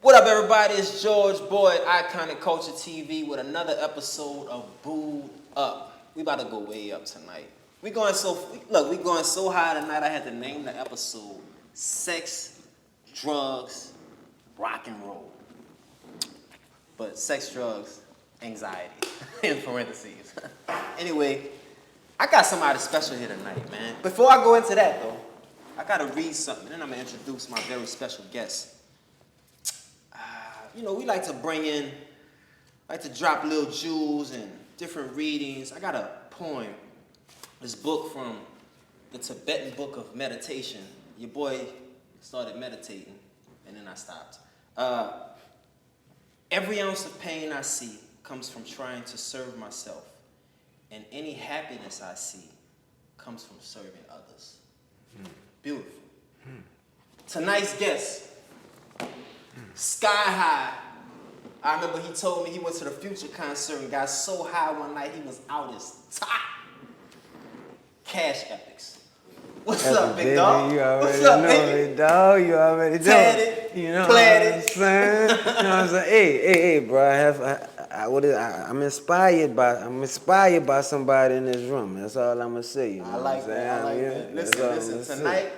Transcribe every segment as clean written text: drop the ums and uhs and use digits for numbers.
What up, everybody? It's George Boyd, Iconic Culture TV, with another episode of Booed Up. We about to go way up tonight. We going so high tonight. I had to name the episode "Sex, Drugs, Rock and Roll." But sex, drugs, anxiety, in parentheses. Anyway, I got somebody special here tonight, man. Before I go into that, though, I gotta read something, and then I'm gonna introduce my very special guest. We like to drop little jewels and different readings. I got a poem, this book from the Tibetan Book of Meditation. Your boy started meditating, and then I stopped. Every ounce of pain I see comes from trying to serve myself, and any happiness I see comes from serving others. Beautiful. Tonight's guest, Sky High. I remember he told me he went to the Future concert and got so high one night he was out his top. Cash Epics. What's up, big dog? You already What's up, know baby? it, dog. You already know it. Tatted, You know platted. what I'm saying? You know what I'm saying? Hey, bro. I'm inspired by somebody in this room. That's all I'm gonna say. You know I like what I'm that. I like saying? that. That's all Listen. I'ma say. Tonight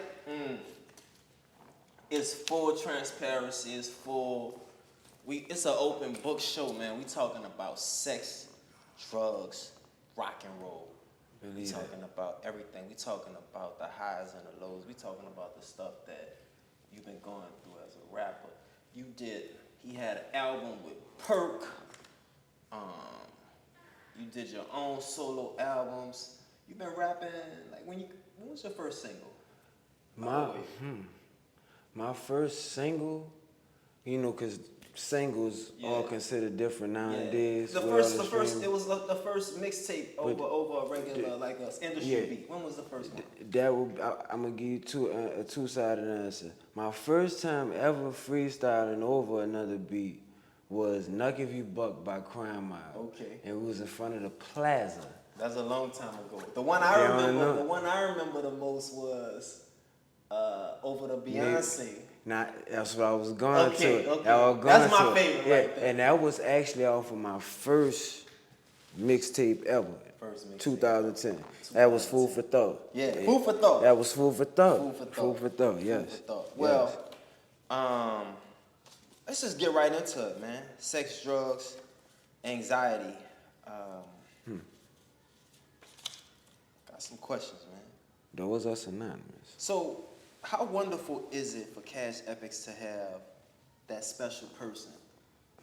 is full transparency. It's an open book show, man. We talking about sex, drugs, rock and roll. We talking about everything. We talking about the highs and the lows. We talking about the stuff that you've been going through as a rapper. He had an album with Perk. You did your own solo albums. You've been rapping, like when was your first single? My first single, because singles all considered different nowadays. It was the first mixtape over a regular industry beat. When was the first one? I'm gonna give you a two-sided answer. My first time ever freestyling over another beat was "Nuck If You Buck" by Crime Mob. Okay. And it was in front of the Plaza. That's a long time ago. The one I remember the most was over the Beyonce. That's what I was going to. Okay. That's my favorite right there. And that was actually off of my first mixtape ever. 2010. That was Food for Thought. Yeah, Food for Thought. That was Food for Thought. Food for Thought, yes. Food for Thought. Well, let's just get right into it, man. Sex, drugs, anxiety. Got some questions, man. Those are synonymous. So, how wonderful is it for Cash Epics to have that special person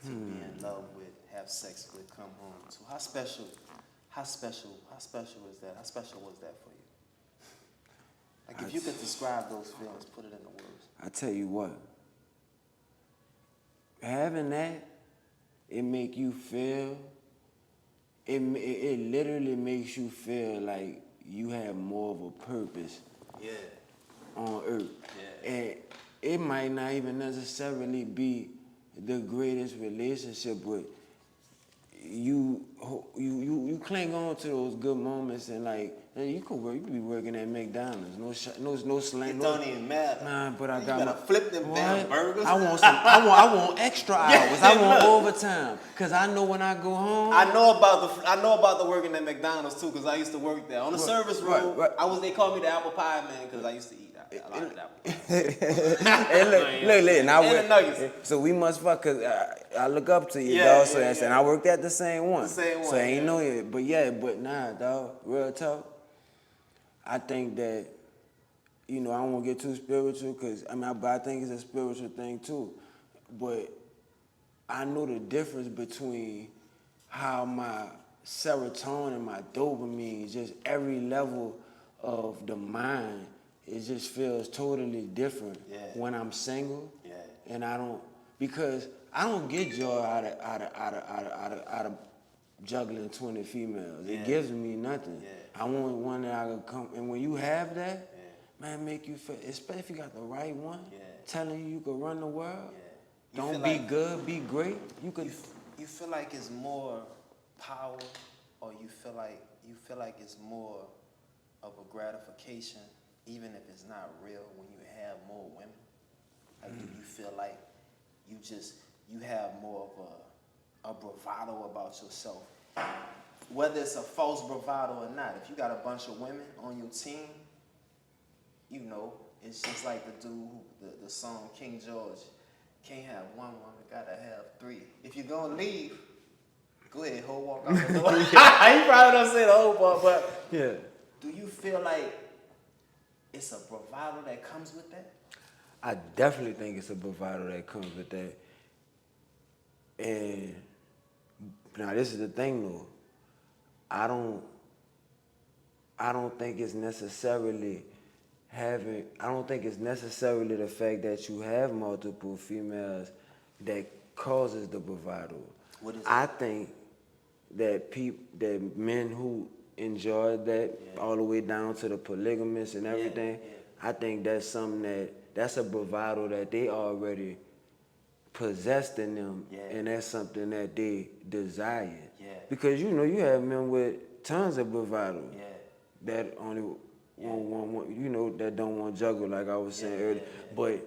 to be in love with, have sex with, come home to? How special is that? How special was that for you? Like, if you could describe those feelings, put it into words. I tell you what, having that, it make you feel, it literally makes you feel like you have more of a purpose on earth. Yeah. And it might not even necessarily be the greatest relationship, but you cling on to those good moments, and like you could be working at McDonald's, no slang. It don't even matter. Nah, but I you got gotta flip them damn burgers. I want extra hours. I want overtime, cause I know when I go home. I know about the working at McDonald's too, cause I used to work there on the service road. Right. They called me the apple pie man, cause I used to eat a lot of apple pie. And look, so we must fuck, cause I look up to you, dog. And I worked at the same one. So I ain't know it, but nah, dog. Real talk. I think that, I don't want to get too spiritual, because, I think it's a spiritual thing too. But I know the difference between how my serotonin and my dopamine, just every level of the mind, it just feels totally different when I'm single. Yeah. And because I don't get joy out of juggling 20 females. It gives me nothing. Yeah. I want one that I can come, and when you have that, man, make you feel, especially if you got the right one, telling you can run the world. Yeah. Don't be good, be great. You feel like it's more power, or you feel like it's more of a gratification, even if it's not real, when you have more women? Like, do you feel like you have more of a bravado about yourself. Whether it's a false bravado or not, if you got a bunch of women on your team, you know, it's just like the dude, the song King George, can't have one woman, gotta have three. If you're gonna leave, go ahead, ho, walk out the door. You probably don't say the whole part, but yeah. Do you feel like it's a bravado that comes with that? I definitely think it's a bravado that comes with that. And now this is the thing though. I don't think it's necessarily the fact that you have multiple females that causes the bravado. What is it? I think that that men who enjoy that all the way down to the polygamous and everything, I think that's something that's a bravado that they already possessed in them, and that's something that they desire. Because you know you have men with tons of bravado that only want, that don't want to juggle like I was saying earlier. But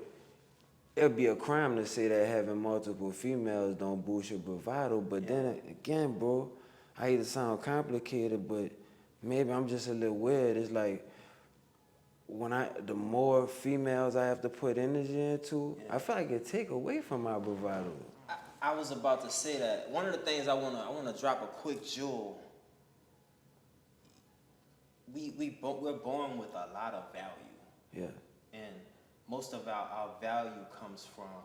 it'd be a crime to say that having multiple females don't boost your bravado. But then again, bro, I hate to sound complicated, but maybe I'm just a little weird. It's like the more females I have to put energy into, I feel like it take away from my bravado. I was about to say that. One of the things I wanna drop a quick jewel. We're born with a lot of value. Yeah. And most of our value comes from,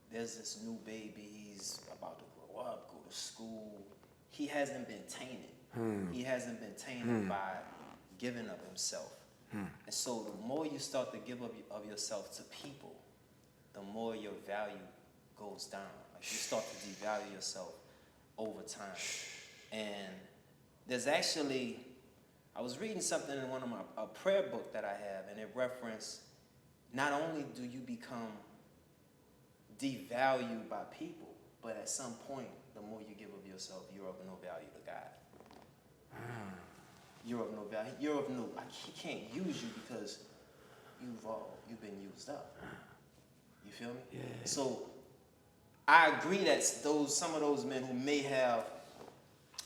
there's this new baby, he's about to grow up, go to school. He hasn't been tainted. He hasn't been tainted by giving of himself. And so the more you start to give of yourself to people, the more your value goes down. Like you start to devalue yourself over time. And there's actually, I was reading something in one of a prayer book that I have, and it referenced not only do you become devalued by people, but at some point, the more you give of yourself, you're of no value to God. You're of no value. He can't use you because you've been used up. You feel me? Yeah. So I agree that some of those men who may have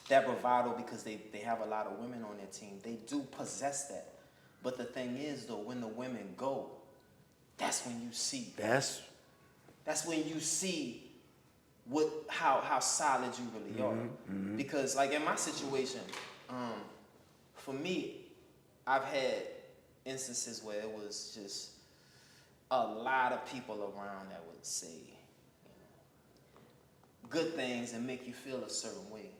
that bravado because they have a lot of women on their team, they do possess that. But the thing is though, when the women go, that's when you see. That's when you see how solid you really are. Mm-hmm. Because like in my situation, for me, I've had instances where it was just a lot of people around that would say, good things and make you feel a certain way.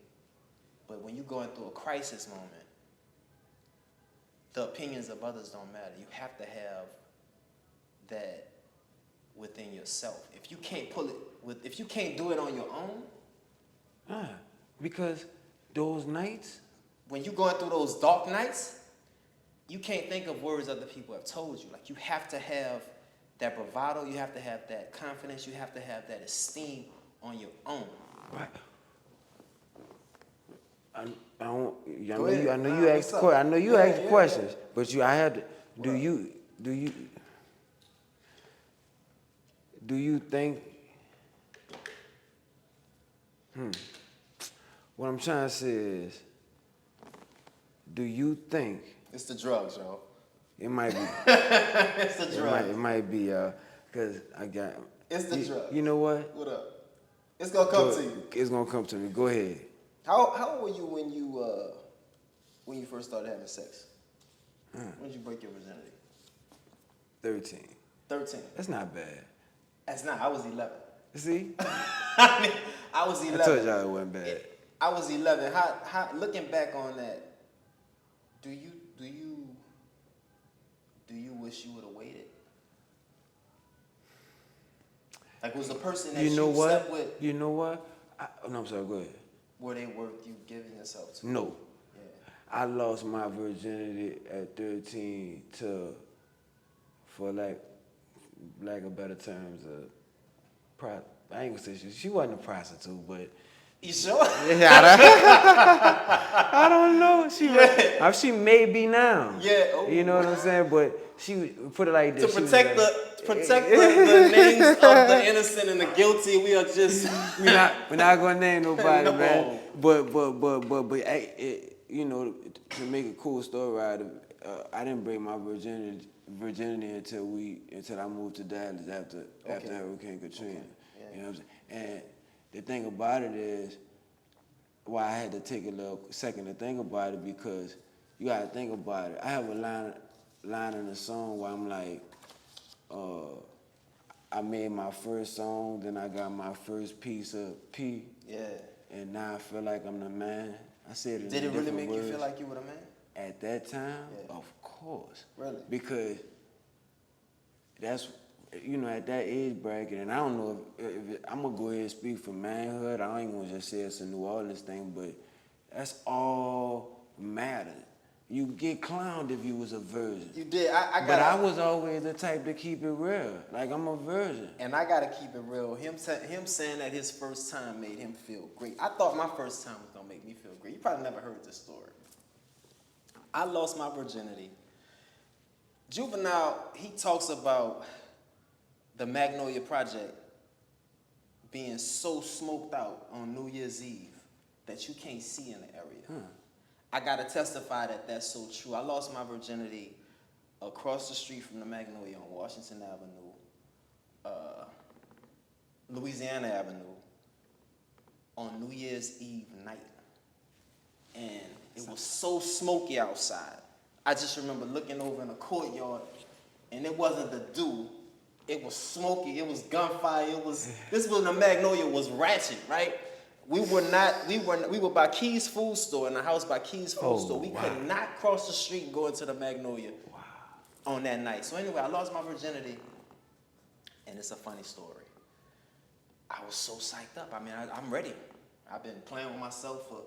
But when you're going through a crisis moment, the opinions of others don't matter. You have to have that within yourself. If you can't if you can't do it on your own, because those nights, when you're going through those dark nights, you can't think of words other people have told you. Like you have to have that bravado, you have to have that confidence, you have to have that esteem on your own. Right. I know you asked questions, but I had to. Do you think? What I'm trying to say is, do you think? It's the drugs, y'all. It might be. It's the drugs. It might be, because I got. It's the drugs. You know what? What up? It's gonna come to you. It's gonna come to me. Go ahead. How old were you when you first started having sex? When did you break your virginity? 13. 13. That's not bad. That's not. I was 11. See? I was 11. I told y'all it wasn't bad. I was 11. How looking back on that, do you wish you would have waited? Like, was the person that you slept with? You know what? I'm sorry, go ahead. Were they worth you giving yourself to? No. Yeah. I lost my virginity at 13 for lack of better terms, I ain't gonna say she wasn't a prostitute, but. You sure? Yeah, I don't know. She may be now. Yeah. You know what I'm saying? But she would put it like this. To protect the names of the innocent and the guilty, we are just we're not gonna name nobody, no. Man. But you know, to make a cool story out of it, I didn't break my virginity until I moved to Dallas after Hurricane Katrina. Okay. Yeah. You know what I'm saying? And the thing about it is, why I had to take a little second to think about it, because you gotta think about it. I have a line in the song where I'm like, I made my first song, then I got my first piece of P. Yeah. And now I feel like I'm the man. I said it. Did it really make you feel like you were the man? At that time, of course. Really? Because that's, you know, at that age bracket, and I don't know if I'm gonna go ahead and speak for manhood. I ain't gonna just say it's a New Orleans thing, but that's all mattered. You get clowned if you was a virgin. You did. But I was always the type to keep it real. Like, I'm a virgin. And I gotta keep it real. Him saying that his first time made him feel great. I thought my first time was gonna make me feel great. You probably never heard this story. I lost my virginity. Juvenile, he talks about the Magnolia Project being so smoked out on New Year's Eve that you can't see in the area. I gotta testify that that's so true. I lost my virginity across the street from the Magnolia on Washington Avenue, Louisiana Avenue, on New Year's Eve night. And it was so smoky outside. I just remember looking over in the courtyard, and it wasn't the dew. It was smoky. It was gunfire. This was when the Magnolia was ratchet, right? We were by Key's food store, in the house by Key's food store. We could not cross the street and go into the Magnolia on that night. So anyway, I lost my virginity, and it's a funny story. I was so psyched up. I mean, I'm ready. I've been playing with myself for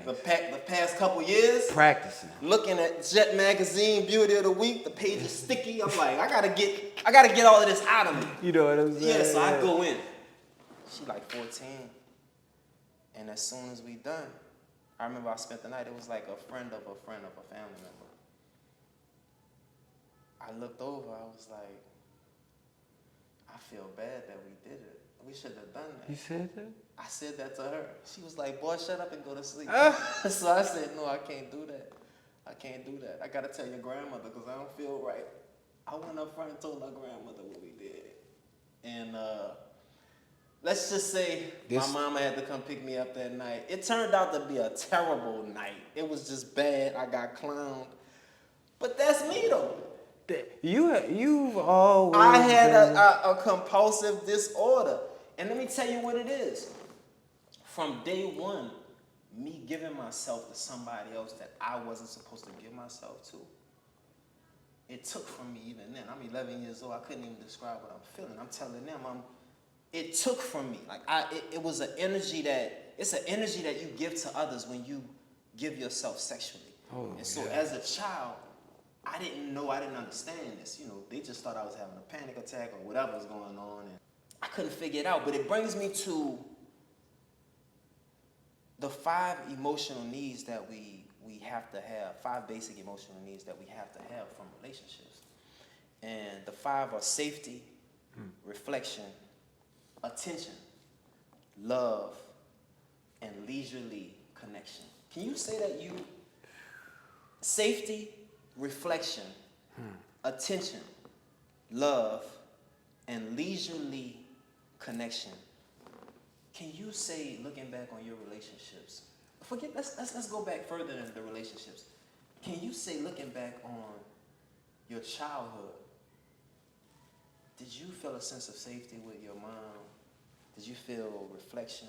the past couple years. Practicing. Looking at Jet Magazine, Beauty of the Week. The page is sticky. I'm like, I gotta get all of this out of me. You know what I'm saying? Yeah, so I go in. She like 14. And as soon as we done, I remember I spent the night. It was like a friend of a friend of a family member. I looked over. I was like, I feel bad that we did it. We shouldn't have done that. You said that? I said that to her. She was like, boy, shut up and go to sleep. So I said, no, I can't do that. I can't do that. I got to tell your grandmother because I don't feel right. I went up front and told my grandmother what we did. And let's just say my mama had to come pick me up that night. It turned out to be a terrible night. It was just bad. I got clowned. But that's me, though. You've always I had a compulsive disorder. And let me tell you what it is. From day one, me giving myself to somebody else that I wasn't supposed to give myself to, it took from me even then. I'm 11 years old. I couldn't even describe what I'm feeling. I'm telling them it took from me. Like it was it's an energy that you give to others when you give yourself sexually. And so as a child, I didn't understand this. You know, they just thought I was having a panic attack or whatever was going on. And I couldn't figure it out. But it brings me to the 5 emotional needs that we have to have, 5 basic emotional needs that we have to have from relationships. And the 5 are safety, reflection, attention, love, and leisurely connection. Can you say that safety, reflection, attention, love, and leisurely connection? Can you say, looking back on your relationships, let's go back further than the relationships. Can you say, looking back on your childhood, did you feel a sense of safety with your mom? Did you feel reflection?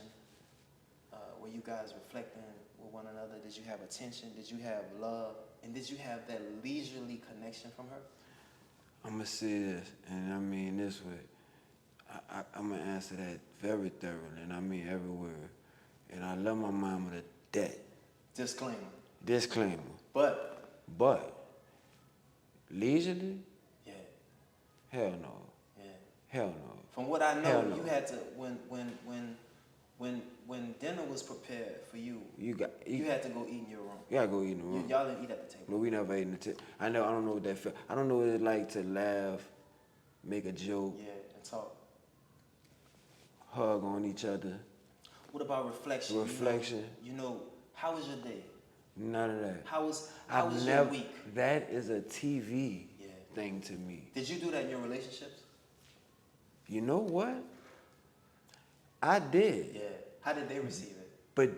Were you guys reflecting with one another? Did you have attention? Did you have love? And did you have that leisurely connection from her? I'm going to say this, and I mean this way. I'm going to answer that very thoroughly, and I mean every word. And I love my mama to death. Disclaimer. But, leisurely? Yeah. Hell no. Yeah. Hell no. From what I know, you had to, when when dinner was prepared for you, you had to go eat in your room. You gotta go eat in the room. Y'all didn't eat at the table. No, we never ate in the table. I don't know what that felt. I don't know what it's like to laugh, make a joke. Yeah, and talk. Hug on each other. What about reflection? Reflection. You know, how was your day? None of that. How was your week? That is a TV thing to me. Did you do that in your relationships? You know what? I did. Yeah. How did they receive it? But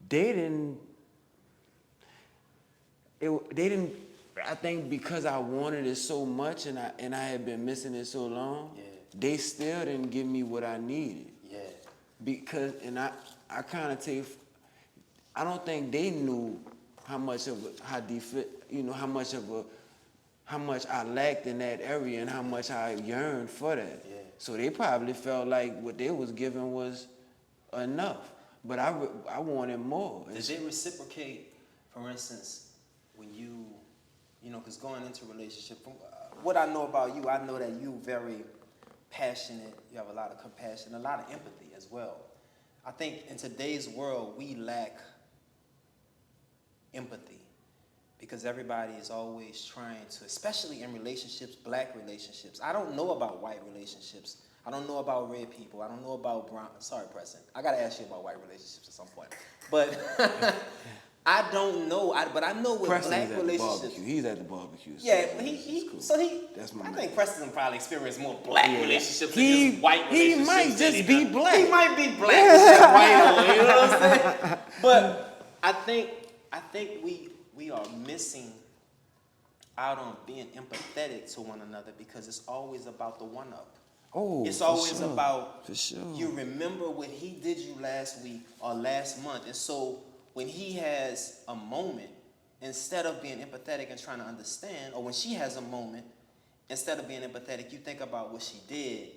they didn't. They didn't. I think because I wanted it so much and I had been missing it so long. Yeah. They still didn't give me what I needed. Yeah. Because I kind of take. I don't think they knew how much I lacked in that area and how much I yearned for that. Yeah. So they probably felt like what they was giving was enough, but I wanted more. Did they reciprocate, for instance, when you know, because going into a relationship, from what I know about you, I know that you very passionate. You have a lot of compassion, a lot of empathy as well. I think in today's world, we lack empathy because everybody is always trying to, especially in relationships, black relationships. I don't know about white relationships. I don't know about red people. I don't know about brown. Sorry, President. I got to ask you about white relationships at some point. But I don't know. But I know with Preston's black relationships. He's at the barbecue. So yeah, cool. That's my I man. think Preston probably experienced more black relationships than just white relationships. He might just be black. He might be black. Just white, you know what I'm saying? But I think we are missing out on being empathetic to one another because it's always about the one-up. Oh, it's always about for sure. You remember what he did you last week or last month, and so when he has a moment, instead of being empathetic and trying to understand, or when she has a moment, instead of being empathetic, you think about what she did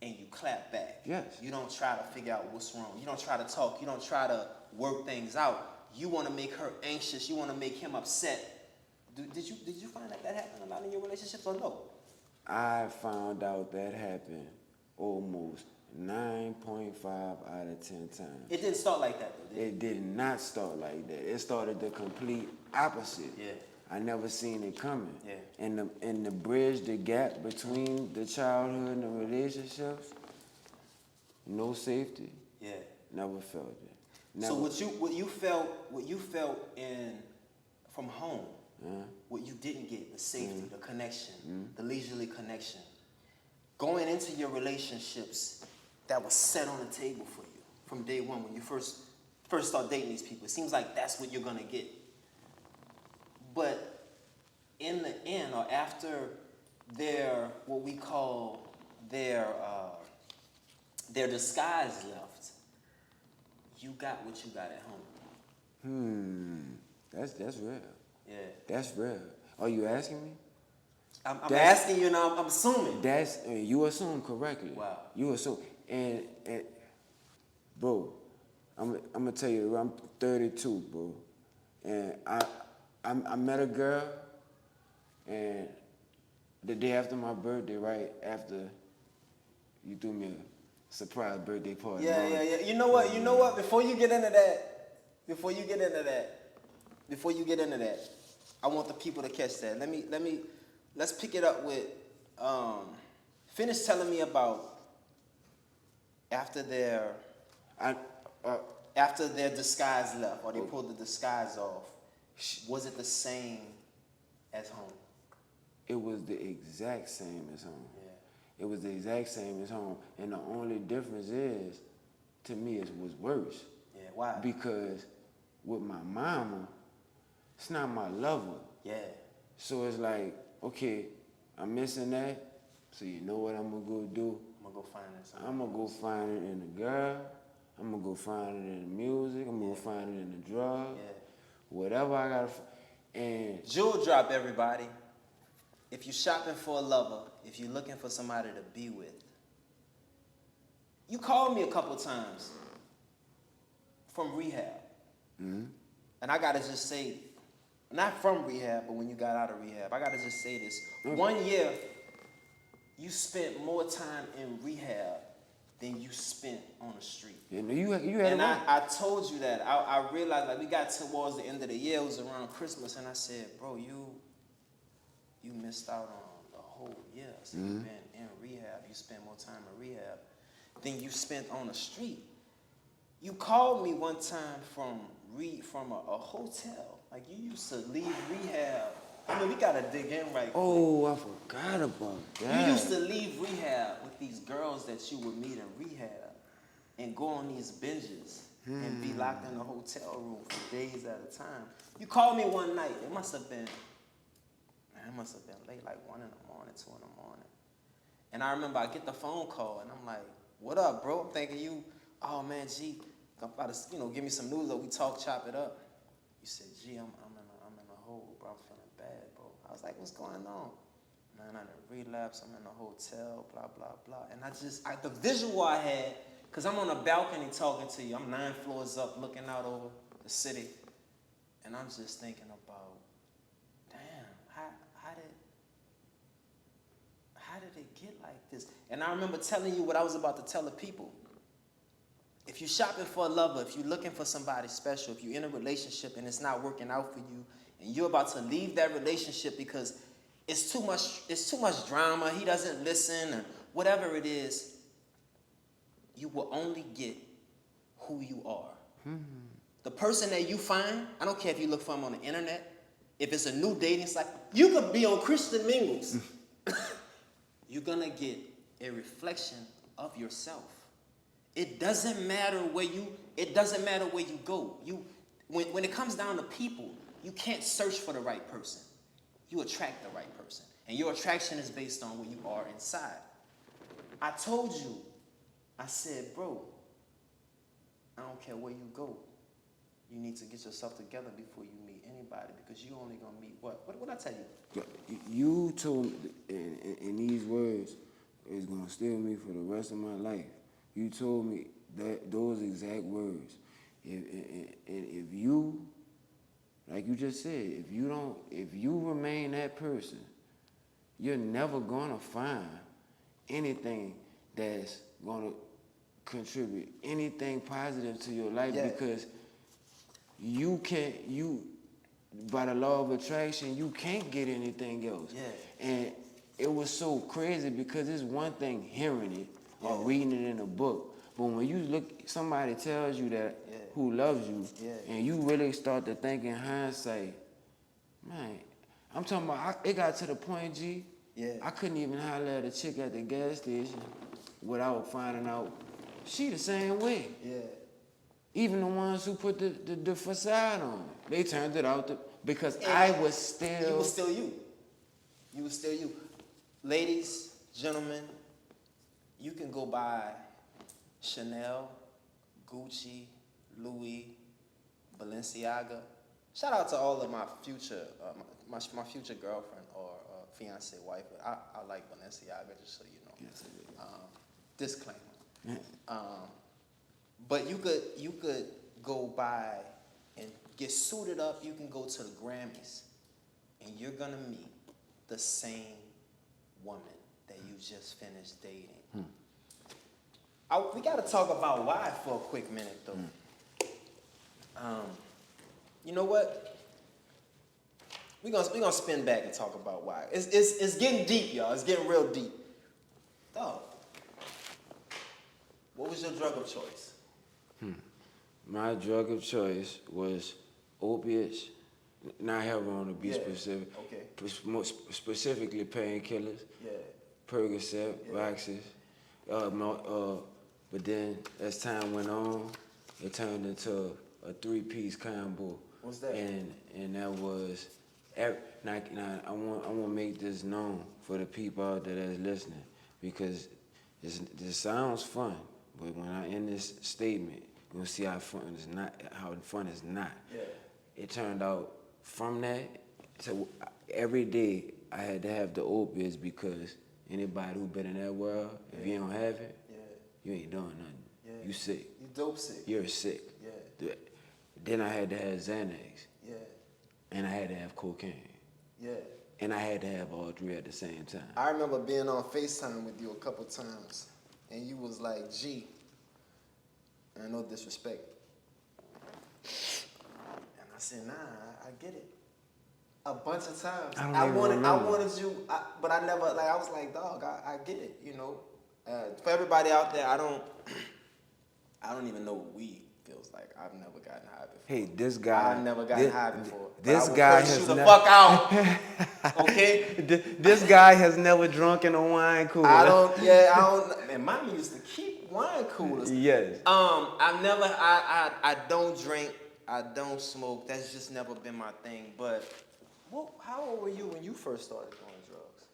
and you clap back. Yes. You don't try to figure out what's wrong. You don't try to talk. You don't try to work things out. You want to make her anxious. You want to make him upset. Did you find that happened a lot in your relationships or no? I found out that happened almost 9.5 out of 10 times. It didn't start like that, though, did it? It did not start like that. It started the complete opposite. Yeah. I never seen it coming. Yeah. And the bridge, the gap between the childhood and the relationships, no safety. Yeah. Never felt it. Never. So what you felt from home, what you didn't get, the safety, the connection, the leisurely connection, going into your relationships, that was set on the table for you from day one when you first start dating these people. It seems like that's what you're gonna get. But in the end, or after their what we call their disguise left, you got what you got at home. That's real. Yeah. That's real. Are you asking me? I'm asking you now. I'm assuming. You assume correctly. Wow. You assume, and bro, I'm gonna tell you, I'm 32, bro, and I met a girl, and the day after my birthday, right after you threw me a surprise birthday party. Yeah. You know what? Before you get into that, I want the people to catch that. Let's pick it up with, finish telling me about after their disguise left, or they pulled the disguise off. Was it the same as home? It was the exact same as home. Yeah. It was the exact same as home. And the only difference is, to me, it was worse. Yeah, why? Because with my mama, it's not my lover. Yeah. So it's like, okay, I'm missing that. So you know what I'm gonna go do? I'm gonna go find it. I'm gonna go find it in the girl. I'm gonna go find it in the music. I'm gonna go find it in the drug. Yeah. Whatever I gotta and jewel drop, everybody. If you're shopping for a lover, if you're looking for somebody to be with, you called me a couple times from rehab. Mm-hmm. And I gotta just say, not from rehab, but when you got out of rehab, I gotta just say this. 1 year, you spent more time in rehab than you spent on the street. Yeah, you had and I told you that. I realized, like, we got towards the end of the year, it was around Christmas, and I said, bro, you missed out on the whole year. So you've been in rehab. You spent more time in rehab than you spent on the street. You called me one time from a hotel. Like, you used to leave rehab. I mean, we gotta dig in right quick. Oh, I forgot about that. You used to leave rehab with these girls that you would meet in rehab and go on these binges and be locked in a hotel room for days at a time. You called me one night. It must have been late, like 1 in the morning, 2 in the morning. And I remember I get the phone call and I'm like, what up, bro? I'm thinking you, oh man, G, I'm about to, give me some news or we talk, chop it up. You said, G, I'm in a hole, bro. I'm feeling bad, bro. I was like, what's going on? Man, I'm in a relapse. I'm in a hotel, blah, blah, blah. And the visual I had, because I'm on a balcony talking to you. I'm 9 floors up looking out over the city. And I'm just thinking about, damn, how did it get like this? And I remember telling you what I was about to tell the people. If you're shopping for a lover, if you're looking for somebody special, if you're in a relationship and it's not working out for you, and you're about to leave that relationship because it's too much drama, he doesn't listen, or whatever it is, you will only get who you are. The person that you find, I don't care if you look for him on the internet, if it's a new dating site, you could be on Christian Mingles. You're gonna get a reflection of yourself. It doesn't matter where you go. When it comes down to people, you can't search for the right person. You attract the right person. And your attraction is based on where you are inside. I told you, I said, bro, I don't care where you go. You need to get yourself together before you meet anybody, because you only gonna meet what? What did I tell you? You told me, in these words, it's gonna stay with me for the rest of my life. You told me those exact words. If you, like you just said, if you remain that person, you're never gonna find anything that's gonna contribute anything positive to your life, because by the law of attraction, you can't get anything else. And it was so crazy because it's one thing hearing it or reading it in a book, but when you somebody tells you that who loves you, and you really start to think in hindsight, man, I'm talking about, it got to the point, G, I couldn't even holler at a chick at the gas station without finding out she the same way. Even the ones who put the facade on, they turned it out because I was still... You were still you. You were still you. Ladies, gentlemen, you can go buy Chanel, Gucci, Louis, Balenciaga. Shout out to all of my future, my future girlfriend or fiance wife. I like Balenciaga, just so you know. Yes, Disclaimer. But you could go buy and get suited up. You can go to the Grammys, and you're gonna meet the same woman that you just finished dating. We gotta talk about why for a quick minute, though. You know what? We're gonna spin back and talk about why. It's getting deep, y'all. It's getting real deep. Dog, what was your drug of choice? My drug of choice was opiates, not heroin to be specific. Okay. Specifically painkillers. Percocet, Roxy. But then as time went on, it turned into a 3-piece combo. What's that? And that was, now I want to make this known for the people out there that's listening, because this sounds fun, but when I end this statement, you'll see how fun is not. It turned out from that to every day I had to have the opiates, because anybody who been in that world, if you don't have it, you ain't doing nothing. You sick. You dope sick. You're sick. Then I had to have Xanax. And I had to have cocaine. And I had to have all 3 at the same time. I remember being on FaceTime with you a couple times, and you was like, G, and no disrespect. And I said, nah, I get it. A bunch of times. I wanted you, but I never, like, I was like, dog, I get it, you know. For everybody out there, I don't even know what weed feels like. I've never gotten high before. Hey, this guy. I've never gotten high before. This guy has you the fuck out. Okay? This guy has never drunk in a wine cooler. I don't. Man, mama used to keep wine coolers. Yes. I don't drink. I don't smoke. That's just never been my thing. But, how old were you when you first started doing drugs?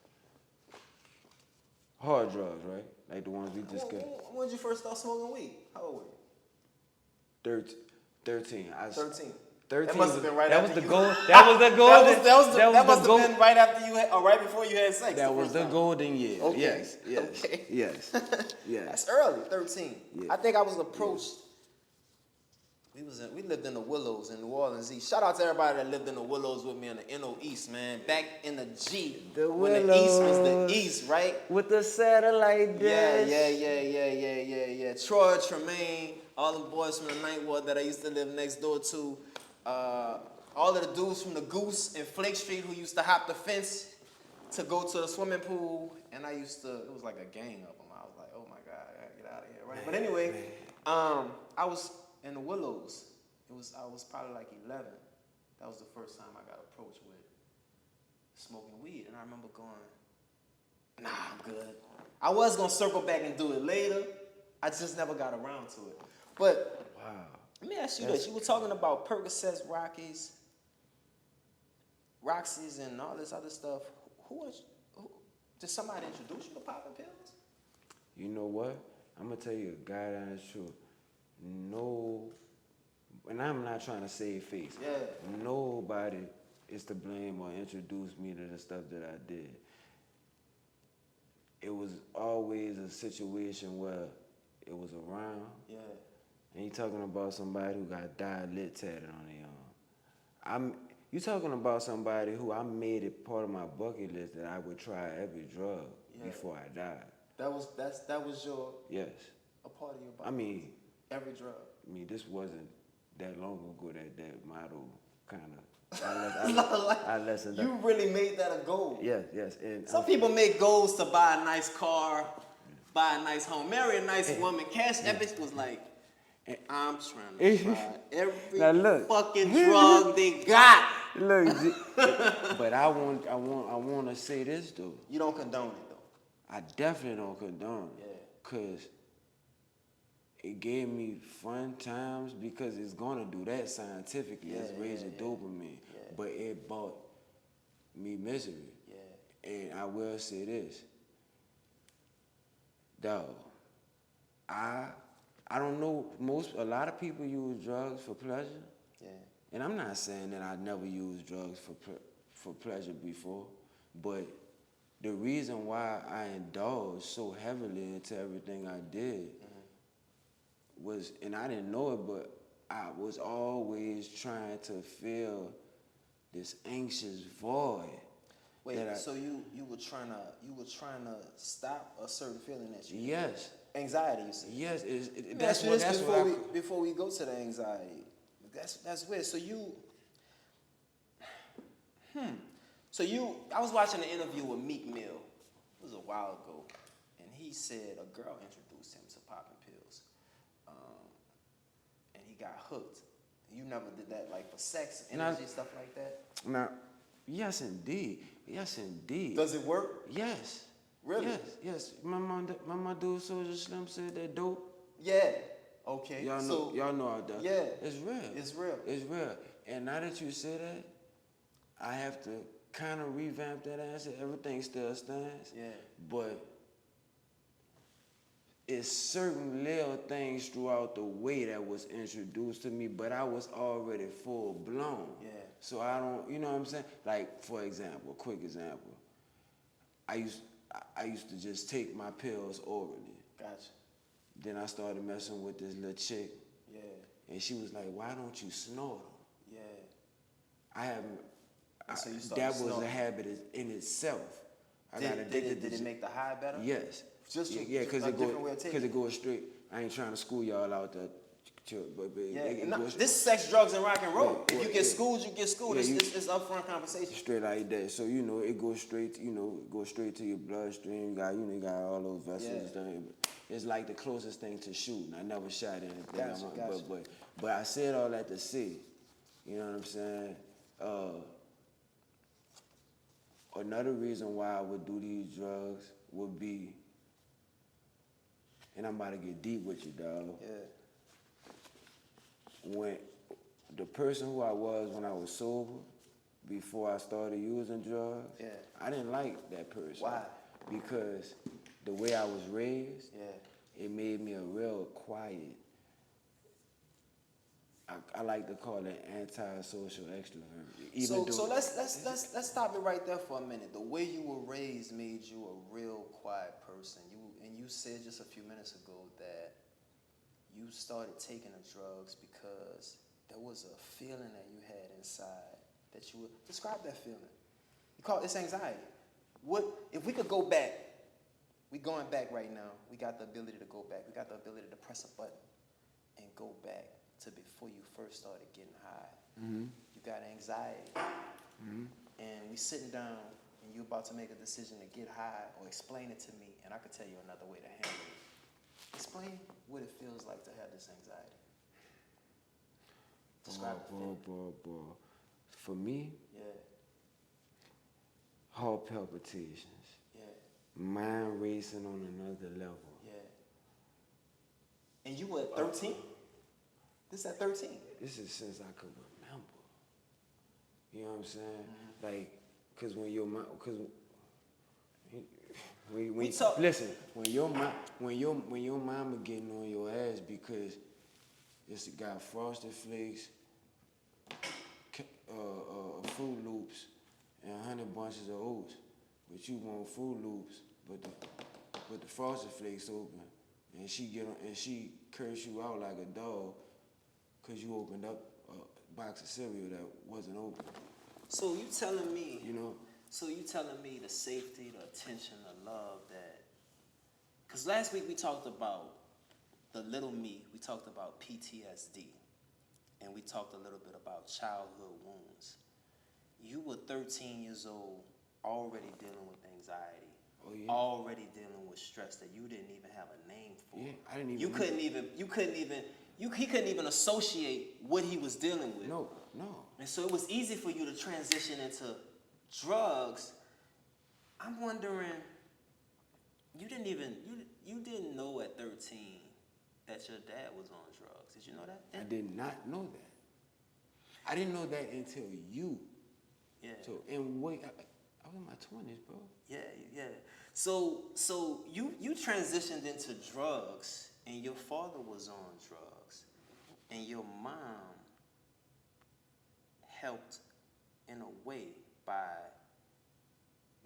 Hard drugs, right? Like the ones we discussed. When did you first start smoking weed? How old were you? 13. 13. 13. That must have been right that after was the goal. That was the golden. That must have been right after you had, or right before you had sex. That was the golden year. Okay. Yes. Okay. Yes. Yes. That's early, 13. Yeah. I think I was approached. We lived in the Willows in New Orleans East. Shout out to everybody that lived in the Willows with me in the NO East, man. Back in the G. When the East was the East, right? With the satellite dish. Yeah. Troy, Tremaine, all the boys from the Ninth Ward that I used to live next door to. All of the dudes from the Goose and Flake Street who used to hop the fence to go to the swimming pool. And it was like a gang of them. I was like, oh my God, I gotta get out of here, right? But anyway, I was in the Willows. I was probably like 11. That was the first time I got approached with smoking weed. And I remember going, nah, I'm good. I was gonna circle back and do it later. I just never got around to it. But wow. Let me ask you this. You were talking about Percocets, Roxy's, and all this other stuff. Did somebody introduce you to popping pills? You know what? I'm going to tell you a goddamn truth. No, and I'm not trying to save face. Yeah. Nobody is to blame or introduce me to the stuff that I did. It was always a situation where it was around. Yeah. And you talking about somebody who got died lit tatted on their arm. You talking about somebody who I made it part of my bucket list that I would try every drug before I died. That was your a part of your body. I mean, every drug. I mean, this wasn't that long ago that motto kind of. I lessened up. You really made that a goal. Yes. And some people make goals to buy a nice car, buy a nice home, marry a nice woman. Cash Epic was like, I'm trying to try every fucking drug they got. Look, but I want to say this though. You don't condone it though. I definitely don't condone it. Yeah. Cause it gave me fun times because it's gonna do that scientifically. It's raising dopamine. Yeah. But it brought me misery. Yeah. And I will say this. Dog, I don't know, a lot of people use drugs for pleasure. Yeah. And I'm not saying that I never used drugs for pleasure before, but the reason why I indulged so heavily into everything I did was, and I didn't know it, but I was always trying to fill this anxious void. Wait, so you were trying to stop a certain feeling that you Yes. Had? Anxiety, you said. Yes, before we go to the anxiety. That's weird. So I was watching an interview with Meek Mill. It was a while ago, and he said a girl introduced him to popping pills, and he got hooked. You never did that, like for sex, energy, stuff like that. Now, yes, indeed. Does it work? Yes. Really? Yes. My dude Soldier Slim said that dope. Yeah. Okay. Y'all know out there. Yeah. It's real. And now that you say that, I have to kind of revamp that answer. Everything still stands. Yeah. But it's certain little things throughout the way that was introduced to me, but I was already full blown. Yeah. So I don't, you know what I'm saying? Like, for example, a quick example. I used to just take my pills orally. Gotcha. Then I started messing with this little chick. Yeah. And she was like, why don't you snort them? Yeah. So you started that was snorting. a habit in itself. I got Did addicted it make the high better? Yes. Just because it goes straight. I ain't trying to school y'all out there. But this sex, drugs, and rock and roll. If you get schooled, you get schooled. It's upfront conversation. Straight like that. So it goes straight. Straight to your bloodstream. You got all those vessels. It's like the closest thing to shooting. I never shot anything. Gotcha. But I said all that to say, you know what I'm saying? Another reason why I would do these drugs would be, and I'm about to get deep with you, dog. Yeah. When the person who I was when I was sober, before I started using drugs, I didn't like that person. Why? Because the way I was raised, it made me a real quiet. I like to call it antisocial extrovert. So let's stop it right there for a minute. The way you were raised made you a real quiet person. You said just a few minutes ago that you started taking the drugs because there was a feeling that you had inside that you would describe that feeling. You call it anxiety. What if we could go back? We going back right now. We got the ability to go back. We got the ability to press a button and go back to before you first started getting high. Mm-hmm. You got anxiety. Mm-hmm. And we sitting down and you about to make a decision to get high or explain it to me, and I could tell you another way to handle it. Explain what it feels like to have this anxiety. Describe Boy. For me, heart palpitations. Mind racing on another level. And you were 13? This at 13? This is since I could remember. You know what I'm saying? Mm-hmm. Like, cause when your mom, when your mama getting on your ass because it's got Frosted Flakes, Fruit Loops, and 100 bunches of oats, but you want Fruit Loops, but the Frosted Flakes open, and she curse you out like a dog, cause you opened up a box of cereal that wasn't open. So you telling me, So you telling me the safety, the attention, the love that, cause last week we talked about the little me, we talked about PTSD, and we talked a little bit about childhood wounds. You were 13 years old, already dealing with anxiety. Oh, yeah. Already dealing with stress that you didn't even have a name for. Yeah, I didn't even. He couldn't even associate what he was dealing with. No. And so it was easy for you to transition into drugs. I'm wondering, you didn't know at 13 that your dad was on drugs. Did you know that? I did not know that. I didn't know that until you. Yeah. So and wait, I was in my 20s, bro. Yeah. So you transitioned into drugs, and your father was on drugs, and your mom helped in a way by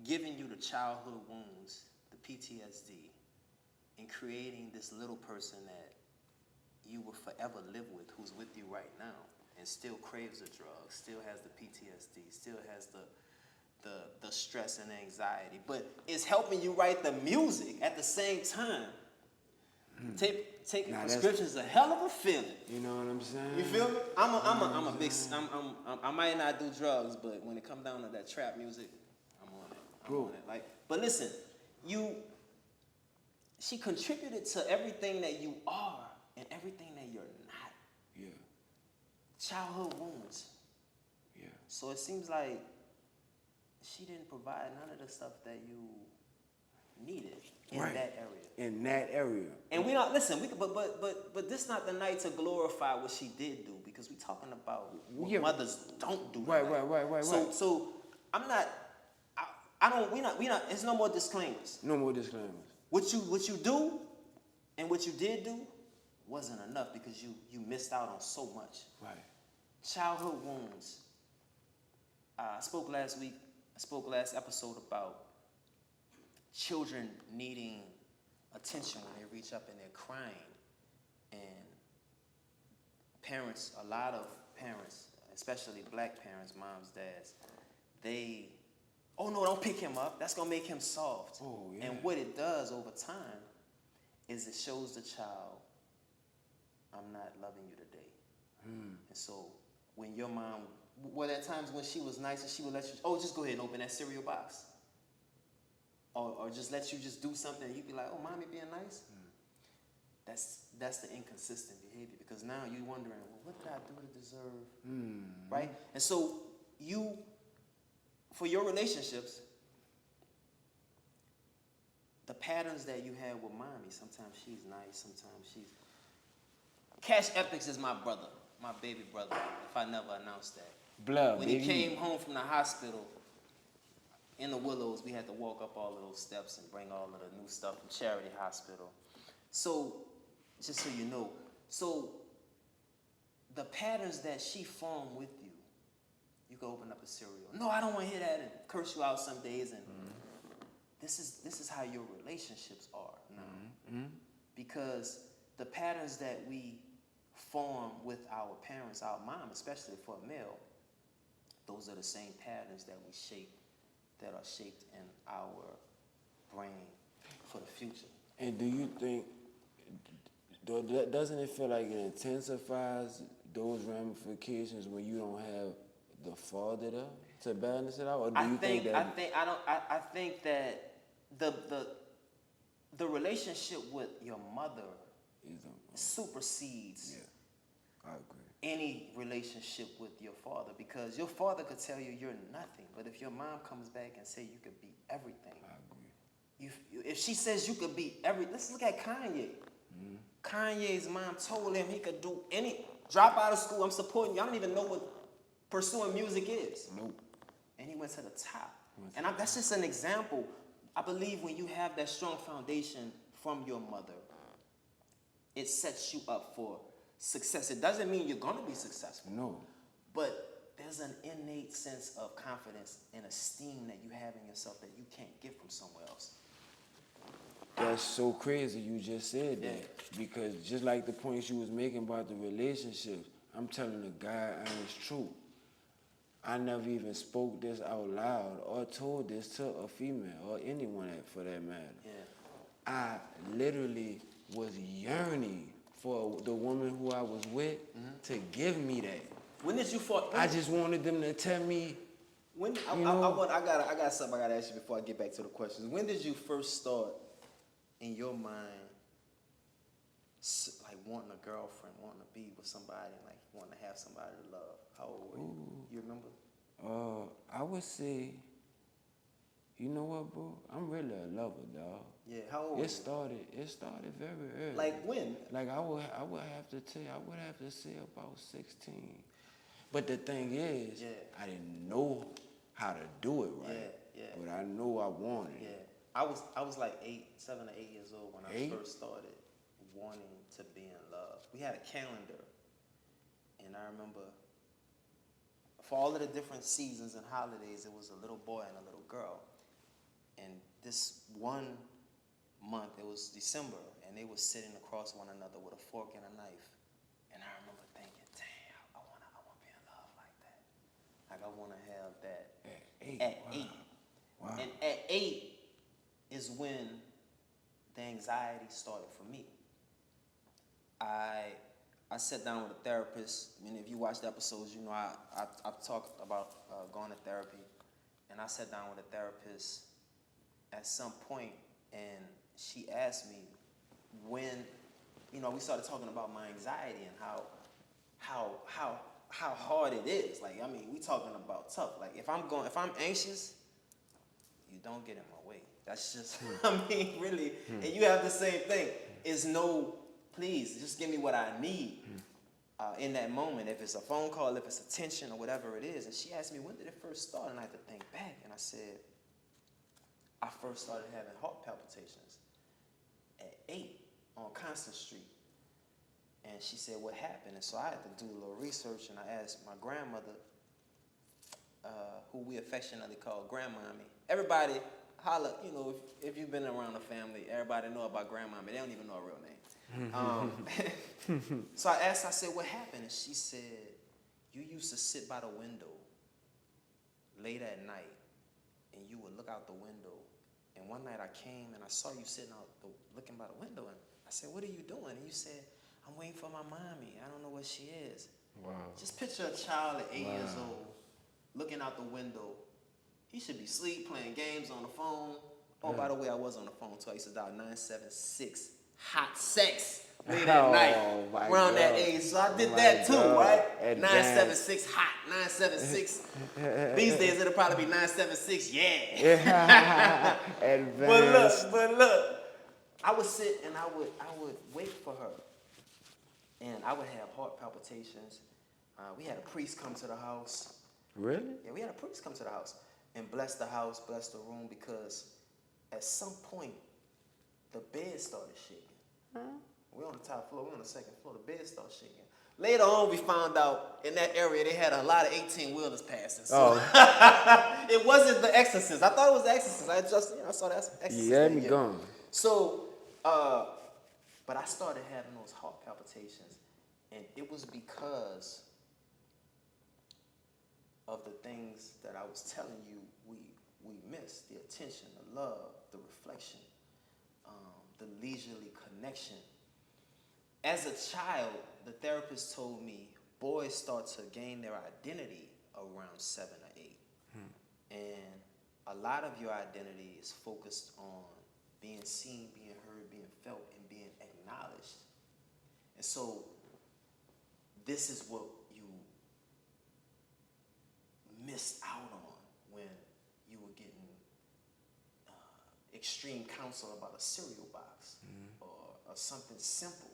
giving you the childhood wounds, the PTSD, and creating this little person that you will forever live with, who's with you right now, and still craves the drugs, still has the PTSD, still has the stress and anxiety, but it's helping you write the music at the same time. Taking prescriptions is a hell of a feeling. You know what I'm saying? You feel me? I might not do drugs, but when it comes down to that trap music, I'm on it. But listen, she contributed to everything that you are and everything that you're not. Yeah. Childhood wounds. Yeah. So it seems like she didn't provide none of the stuff that you needed in that area. In that area. And we don't listen. But this not the night to glorify what she did do, because we talking about what mothers don't do. Right. So I'm not. I don't. We not. It's no more disclaimers. No more disclaimers. What you do, and what you did do, wasn't enough because you missed out on so much. Right. Childhood wounds. I spoke last episode about children needing attention when they reach up and they're crying. And parents, a lot of parents, especially black parents, moms, dads, they oh no, don't pick him up. That's gonna make him soft. Oh, yeah. And what it does over time is it shows the child, I'm not loving you today. And so when your mom, well, at times when she was nice and she would let you, oh, just go ahead and open that cereal box. Or just let you just do something and you'd be like, oh, mommy being nice? That's the inconsistent behavior, because now you're wondering, well, what did I do to deserve, right? And so you, for your relationships, the patterns that you have with mommy, sometimes she's nice, sometimes she's... Cash Epics is my brother, my baby brother, if I never announced that. Blood, when baby. he came home from the hospital in the Willows, we had to walk up all of those steps and bring all of the new stuff from Charity Hospital. So, just so you know, so the patterns that she formed with you, you can open up a cereal. No, I don't want to hear that, and curse you out some days. And this is how your relationships are now, because the patterns that we form with our parents, our mom, especially for a male, those are the same patterns that we shape, that are shaped in our brain for the future. And do you think, doesn't it feel like it intensifies those ramifications when you don't have the father there to balance it out? Or do you think that... I think that the relationship with your mother supersedes I agree. any relationship with your father, because your father could tell you you're nothing, but if your mom comes back and say you could be everything, I agree. If she says you could be everything, let's look at Kanye. Kanye's mom told him he could do drop out of school, I'm supporting you. I don't even know what pursuing music is. Nope. And he went to the top. And that's just an example. I believe when you have that strong foundation from your mother, it sets you up for success. It doesn't mean you're going to be successful. No. But there's an innate sense of confidence and esteem that you have in yourself that you can't get from somewhere else. That's so crazy you just said that. Because just like the points you was making about the relationships, I'm telling the guy honest truth. I never even spoke this out loud or told this to a female or anyone for that matter. Yeah. I literally was yearning for the woman who I was with to give me that. When did you fall? I just wanted them to tell me. I got something I gotta ask you before I get back to the questions. When did you first start in your mind, like wanting a girlfriend, wanting to be with somebody, like wanting to have somebody to love? How old were you? You remember? I would say, you know what, bro? I'm really a lover, dog. Yeah, how old? It started very early. Like when? Like I would have to say about 16. But the thing is, I didn't know how to do it right. Yeah. But I knew I wanted it. I was like 7 or 8 years old when I first started wanting to be in love. We had a calendar, and I remember for all of the different seasons and holidays, it was a little boy and a little girl. And this one month, it was December, and they were sitting across one another with a fork and a knife. And I remember thinking, damn, I wanna be in love like that. Like I wanna have that at 8. Wow. And at 8 is when the anxiety started for me. I sat down with a therapist. I mean, if you watch the episodes, you know I've talked about going to therapy. And I sat down with a therapist at some point, and she asked me when, we started talking about my anxiety and how hard it is. Like, I mean, we talking about tough. Like, if I'm anxious, you don't get in my way. That's just, I mean, really. And you have the same thing. It's no, please, just give me what I need in that moment. If it's a phone call, if it's attention or whatever it is. And she asked me, when did it first start? And I had to think back. And I said, I first started having heart palpitations at 8 on Constant Street. And she said, what happened? And so I had to do a little research, and I asked my grandmother, who we affectionately call Grandmommy. Everybody holla, if you've been around the family, everybody know about Grandmommy. They don't even know her real name. So I asked, I said, what happened? And she said, you used to sit by the window late at night and you would look out the window. And one night I came and I saw you sitting out looking by the window, and I said, "What are you doing?" And you said, "I'm waiting for my mommy. I don't know where she is." Wow. Just picture a child at 8 years old looking out the window. He should be asleep, playing games on the phone. Oh, by the way, I was on the phone too. I used to dial 976 hot sex late at night around that age. So I did that too, right? Advanced. 976 hot, 976. These days it'll probably be 976, yeah. Advanced. But look, I would sit and I would wait for her. And I would have heart palpitations. We had a priest come to the house. Really? Yeah, we had a priest come to the house and bless the house, bless the room, because at some point, the bed started shaking. We're on the top floor, we're on the second floor, the bed started shaking. Later on, we found out in that area they had a lot of 18-wheelers passing. So it wasn't the Exorcist. I thought it was the Exorcist. I saw that Exorcist. You had me gone. So, but I started having those heart palpitations, and it was because of the things that I was telling you we missed: the attention, the love, the reflection, the leisurely connection. As a child, the therapist told me boys start to gain their identity around 7 or 8. And a lot of your identity is focused on being seen, being heard, being felt, and being acknowledged. And so this is what you missed out on when you were getting extreme counsel about a cereal box or something simple.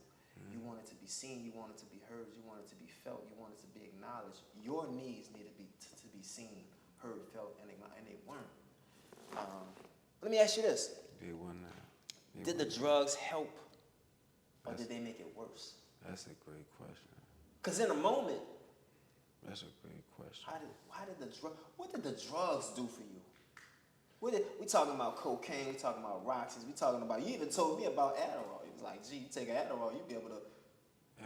You wanted to be seen, you wanted to be heard, you wanted to be felt, you wanted to be acknowledged. Your needs needed to be seen, heard, felt, and acknowledged, and they weren't. Let me ask you this. They were not. Did the drugs help, or did they make it worse? That's a great question. Because in a moment, that's a great question. What did the drugs do for you? We talking about cocaine, we talking about Roxys, we talking about, you even told me about Adderall. You was like, gee, you take an Adderall, you be able to,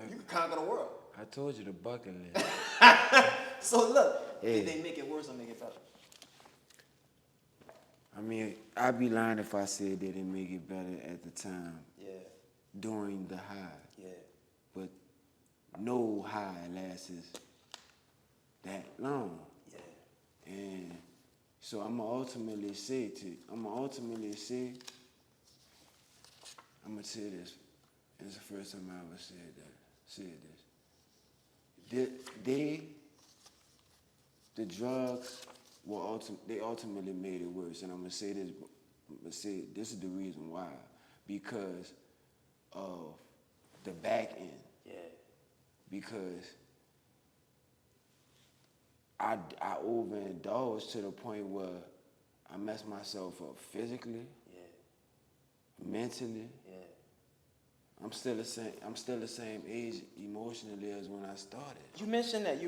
you can conquer the world. I told you the bucket list. So look, did they make it worse or make it better? I mean, I'd be lying if I said they didn't make it better at the time. Yeah. During the high. Yeah. But no high lasts that long. Yeah. And so I'm gonna ultimately say, I'm gonna say this. It's the first time I ever said this. The drugs they ultimately made it worse. And I'm gonna say this, this is the reason why. Because of the back end. Yeah. Because I overindulged to the point where I messed myself up physically, mentally. Yeah. I'm still the same age emotionally as when I started. You mentioned that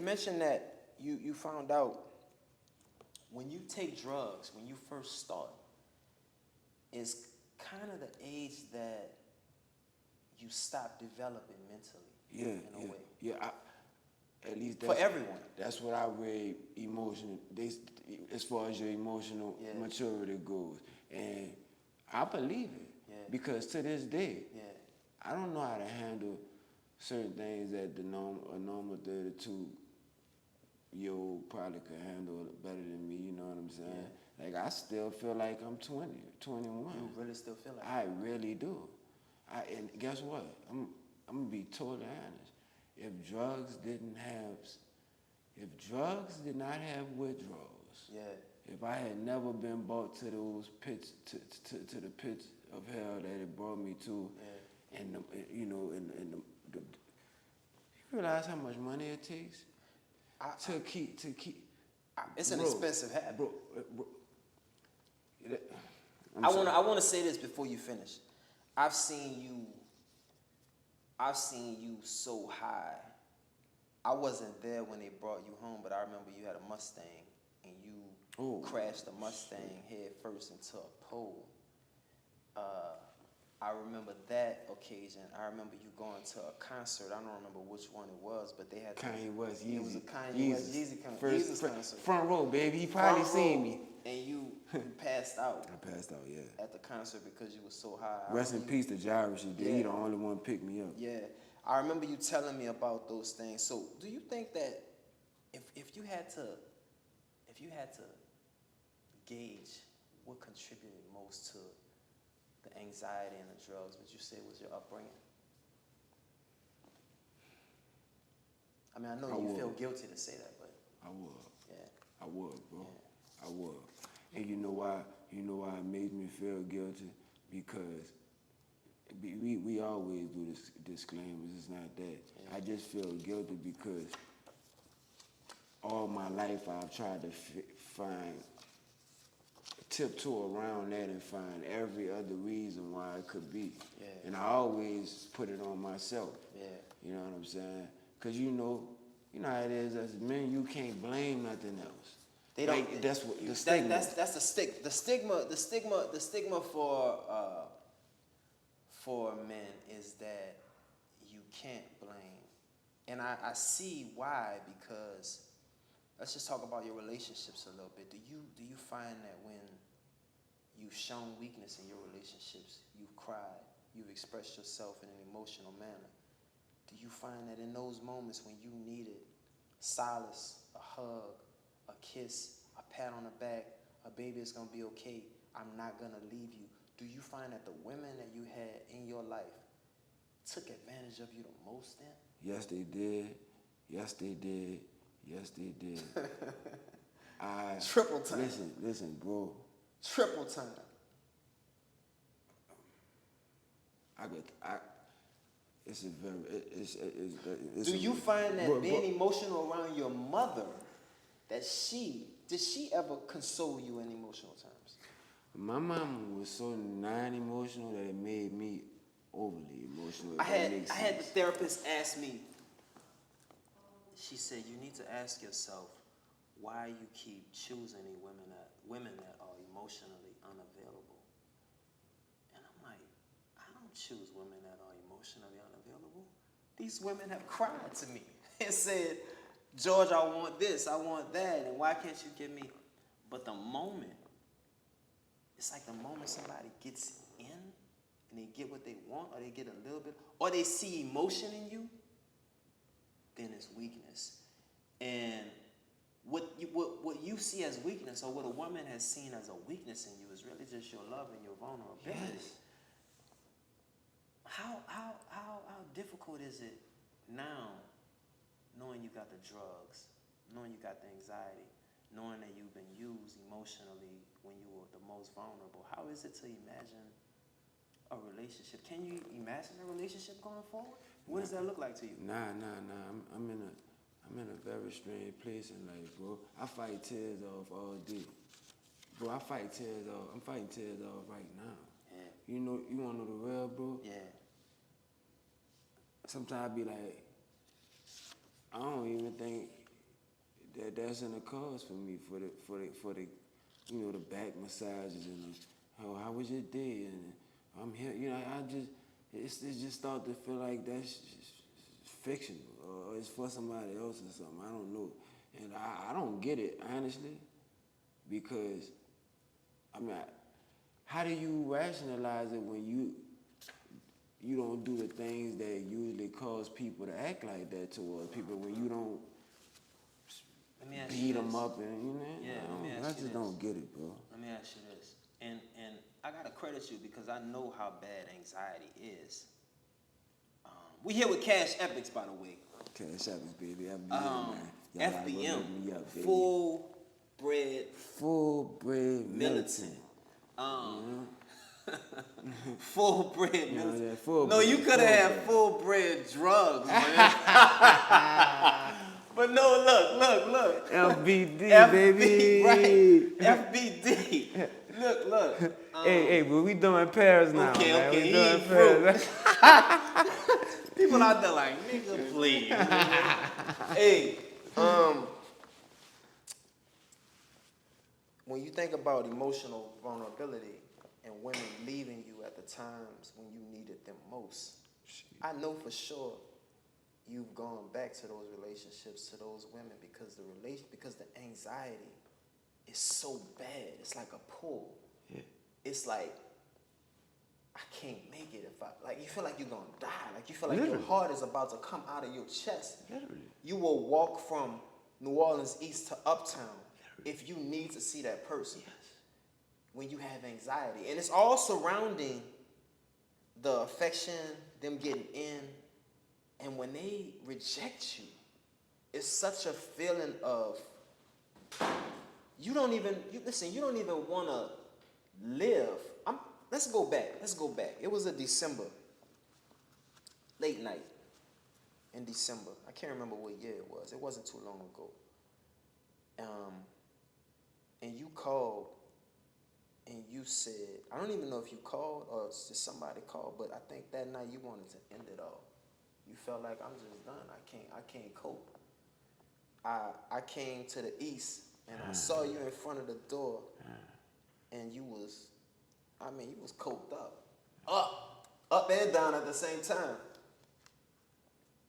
you found out when you take drugs, when you first start, is kind of the age that you stop developing mentally. In a way. Yeah. At least for everyone. That's what I read. As far as your emotional maturity goes, and I believe it because to this day, I don't know how to handle certain things that a normal 32-year-old probably could handle better than me. You know what I'm saying? Yeah. Like I still feel like I'm 20, 21. You really still feel like I really do. And guess what? I'm gonna be totally honest. If drugs did not have withdrawals, if I had never been brought to those pits, to the pits of hell that it brought me to, and you realize how much money it takes to keep. It's an expensive habit. Bro, I want to say this before you finish. I've seen you so high. I wasn't there when they brought you home, but I remember you had a Mustang and you crashed the Mustang head first into a pole. I remember that occasion. I remember you going to a concert. I don't remember which one it was, but they had Kanye West, Yeezy. It was a Kanye West Yeezy concert. Front row, baby. He probably seen me. And you passed out. I passed out, yeah. At the concert because you were so high. Rest in peace to Jairus. He the only one picked me up. Yeah. I remember you telling me about those things. So do you think that if you had to gauge what contributed most to the anxiety and the drugs, would you say was your upbringing? I mean, I know you feel guilty to say that, but I would. Yeah. I would, bro. Yeah. I would. And you know why? You know why it made me feel guilty? Because we always do this disclaimers. It's not that. Yeah. I just feel guilty because all my life I've tried to tiptoe around that and find every other reason why it could be. Yeah. And I always put it on myself. Yeah. You know what I'm saying? Because you know how it is as men, you can't blame nothing else. They don't. Like, that's what the stigma. That's the stigma for men is that you can't blame, and I see why, because let's just talk about your relationships a little bit. Do you find that when you've shown weakness in your relationships, you've cried, you've expressed yourself in an emotional manner, do you find that in those moments when you needed solace, a hug, a kiss, a pat on the back, a baby is gonna be okay, I'm not gonna leave you, do you find that the women that you had in your life took advantage of you the most then? Yes, they did. Yes, they did. Yes, they did. Triple time. Listen, bro. Triple time. It's a very. Do you find that being emotional around your mother, did she ever console you in emotional times? My mom was so non-emotional that it made me overly emotional. I had the therapist ask me. She said, you need to ask yourself why you keep choosing women that are emotionally unavailable. And I'm like, I don't choose women that are emotionally unavailable. These women have cried to me and said, George, I want this, I want that, and why can't you give me? But the moment, it's like the moment somebody gets in and they get what they want, or they get a little bit, or they see emotion in you, then it's weakness. And what you see as weakness, or what a woman has seen as a weakness in you, is really just your love and your vulnerability. Yes. How difficult is it now, knowing you got the drugs, knowing you got the anxiety, knowing that you've been used emotionally when you were the most vulnerable? How is it to imagine a relationship? Can you imagine a relationship going forward? What does that look like to you? Nah. I'm in a very strange place in life, bro. I fight tears off all day. Bro, I fight tears off. I'm fighting tears off right now. Yeah. You know, you wanna know the real, bro? Yeah. Sometimes I be like, I don't even think that's in the cards for me for the you know, the back massages and how was your day, and I'm here, you know, it just start to feel like that's fictional, or it's for somebody else or something. I don't know, and I don't get it, honestly, because I mean, how do you rationalize it when you don't do the things that usually cause people to act like that towards people, when you don't beat them up and, you know? I just don't get it, bro. Let me ask you this, and I gotta credit you because I know how bad anxiety is. We here with Cash Epics, by the way. Cash Epics, baby. FBM, man. FBM. Up, Full bread militant. Full bread militant. No, you could have had full bread drugs, man. But no, look. FBD, baby. Right. FBD. Look. Hey, but we doing pairs now. Okay. We doing pairs. People out there like, nigga, please. Hey, when you think about emotional vulnerability and women leaving you at the times when you needed them most. I know for sure you've gone back to those relationships, to those women, because the anxiety is so bad. It's like a pull. Yeah. It's like, I can't make it if I, like, you feel like you're gonna die. Like, you feel like your heart is about to come out of your chest. Literally. You will walk from New Orleans East to Uptown if you need to see that person. Yes. When you have anxiety. And it's all surrounding the affection, them getting in. And when they reject you, it's such a feeling of, you don't even want to live. Let's go back. It was a December, late night in December. I can't remember what year it was. It wasn't too long ago. And you called and you said, I don't even know if you called or just somebody called, but I think that night you wanted to end it all. You felt like, I'm just done. I can't cope. I came to the east and I saw you in front of the door, and you was coked up and down at the same time.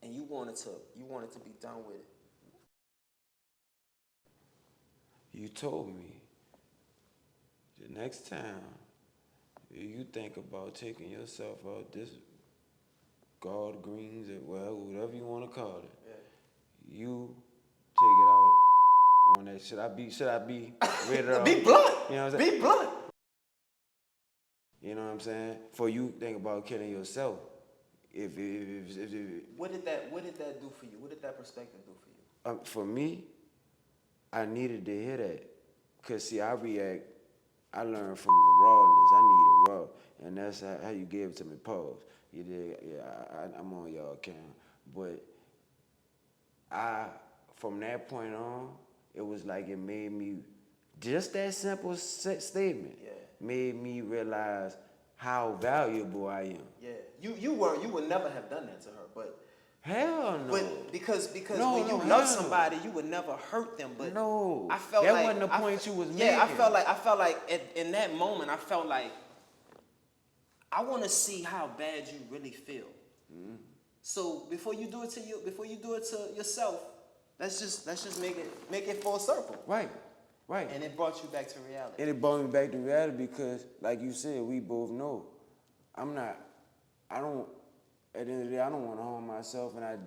And you wanted to be done with it. You told me the next time you think about taking yourself out this God Greens, or well, whatever you want to call it, you take it out on that. Should I be ready? Be blunt. You know what I'm saying? Be blunt. You know what I'm saying? For you think about killing yourself. If what did that do for you? What did that perspective do for you? For me, I needed to hear that. Cause see, I learned from the rawness. I needed raw. And that's how you gave it to me. Pause. You did, yeah, I'm on y'all account. But from that point on, it was like it made me, just that simple statement, made me realize how valuable I am. Yeah, you would never have done that to her, but hell no. But because when you love somebody, you would never hurt them. But no, I felt that like wasn't the point you was making. Yeah, I felt like in that moment, I felt like I want to see how bad you really feel. Mm-hmm. So before you do it to yourself, let's just make it full circle. Right. And it brought you back to reality. And it brought me back to reality because, like you said, we both know, at the end of the day, I don't want to harm myself, and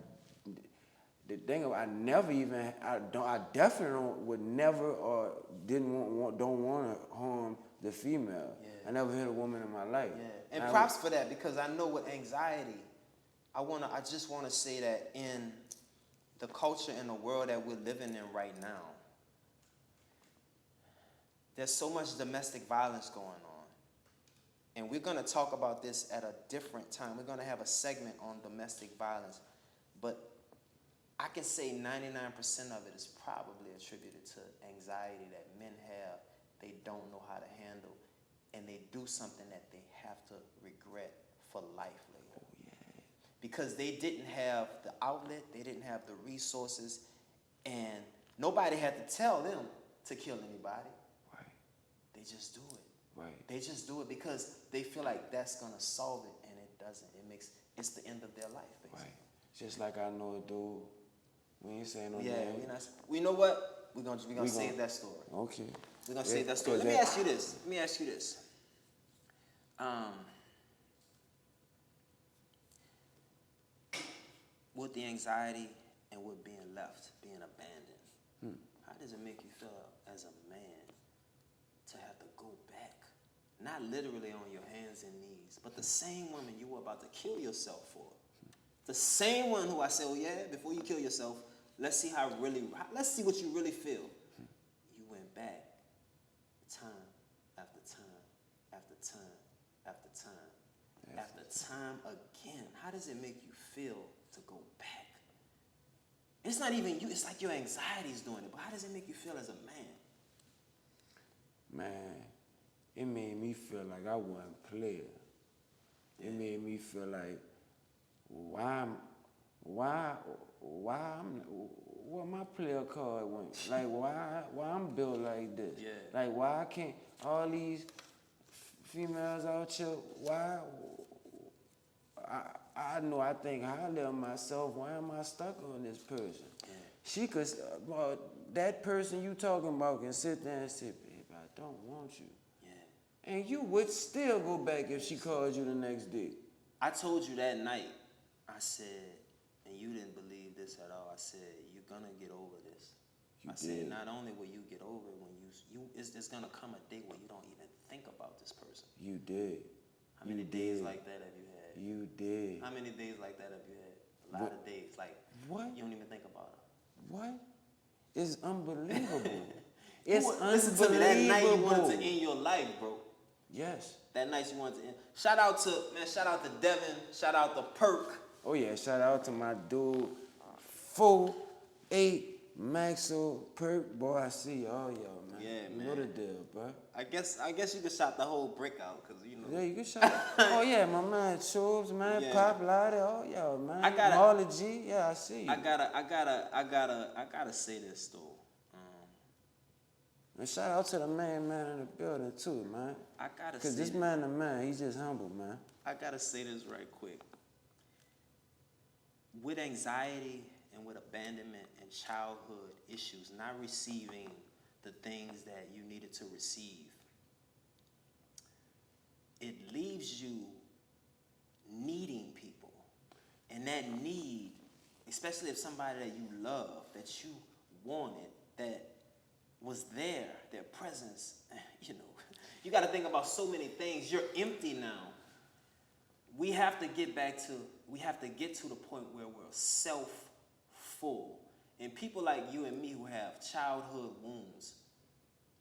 the thing of, I definitely would never or don't want to harm the female. Yeah. I never hit a woman in my life. Yeah. And props for that, because I know with anxiety, I just want to say that in the culture and the world that we're living in right now, there's so much domestic violence going on. And we're going to talk about this at a different time. We're going to have a segment on domestic violence. But I can say 99% of it is probably attributed to anxiety that men have. They don't know how to handle, and they do something that they have to regret for life later. Oh, yeah. Because they didn't have the outlet, they didn't have the resources, and nobody had to tell them to kill anybody. They just do it. Right. They just do it because they feel like that's gonna solve it, and it doesn't. It's the end of their life, basically. Right. Just like I know a dude. We ain't saying no name. Yeah, we know what? We're gonna save that story. Okay. We're gonna save that story. Let me ask you this. With the anxiety and with being left, being abandoned, how does it make you feel as a man to have to go back, not literally on your hands and knees, but the same woman you were about to kill yourself for, the same one who I said, oh yeah, before you kill yourself, let's see what you really feel. You went back, time after time after time after time after time again. How does it make you feel to go back? It's not even you. It's like your anxiety is doing it. But how does it make you feel as a man? Man, it made me feel like I wasn't a player. It made me feel like, why my player card went? Like, why I'm built like this? Yeah. Like, why I can't, all these females out here, why? I know I think highly of myself. Why am I stuck on this person? Yeah. She could, that person you talking about can sit there and say, babe, I don't want you. Yeah. And you would still go back if she called you the next day. I told you that night, I said, and you didn't believe this at all. I said, you're gonna get over this. I said, not only will you get over it, when there's gonna come a day where you don't even think about this person. You did. How many days like that have you had? You did. How many days like that have you had? A lot of days. Like, what? You don't even think about her. What? It's unbelievable. It's unbelievable. Listen to me, that night you wanted to end your life, bro. Yes. That night you wanted to end. Shout out to Devin. Shout out to Perk. Oh yeah, shout out to my dude, 4-8 Maxwell Perk. Boy, I see all y'all, man. Yeah, man. You know the deal, bro. I guess you could shout the whole brick out, cause you know. Yeah, you can shout. Oh yeah, my man Chubs, man, yeah. Pop Lottie, all y'all, man. Marley G, yeah, I see you. I gotta say this though. And shout out to the main man in the building too, man. I gotta say, cause this man, the man, he's just humble, man. I gotta say this right quick. With anxiety and with abandonment and childhood issues, not receiving the things that you needed to receive, it leaves you needing people. And that need, especially if somebody that you love, that you wanted, that was there, their presence, you know, you got to think about so many things. You're empty now. We have to get to the point where we're self-full. And people like you and me who have childhood wounds,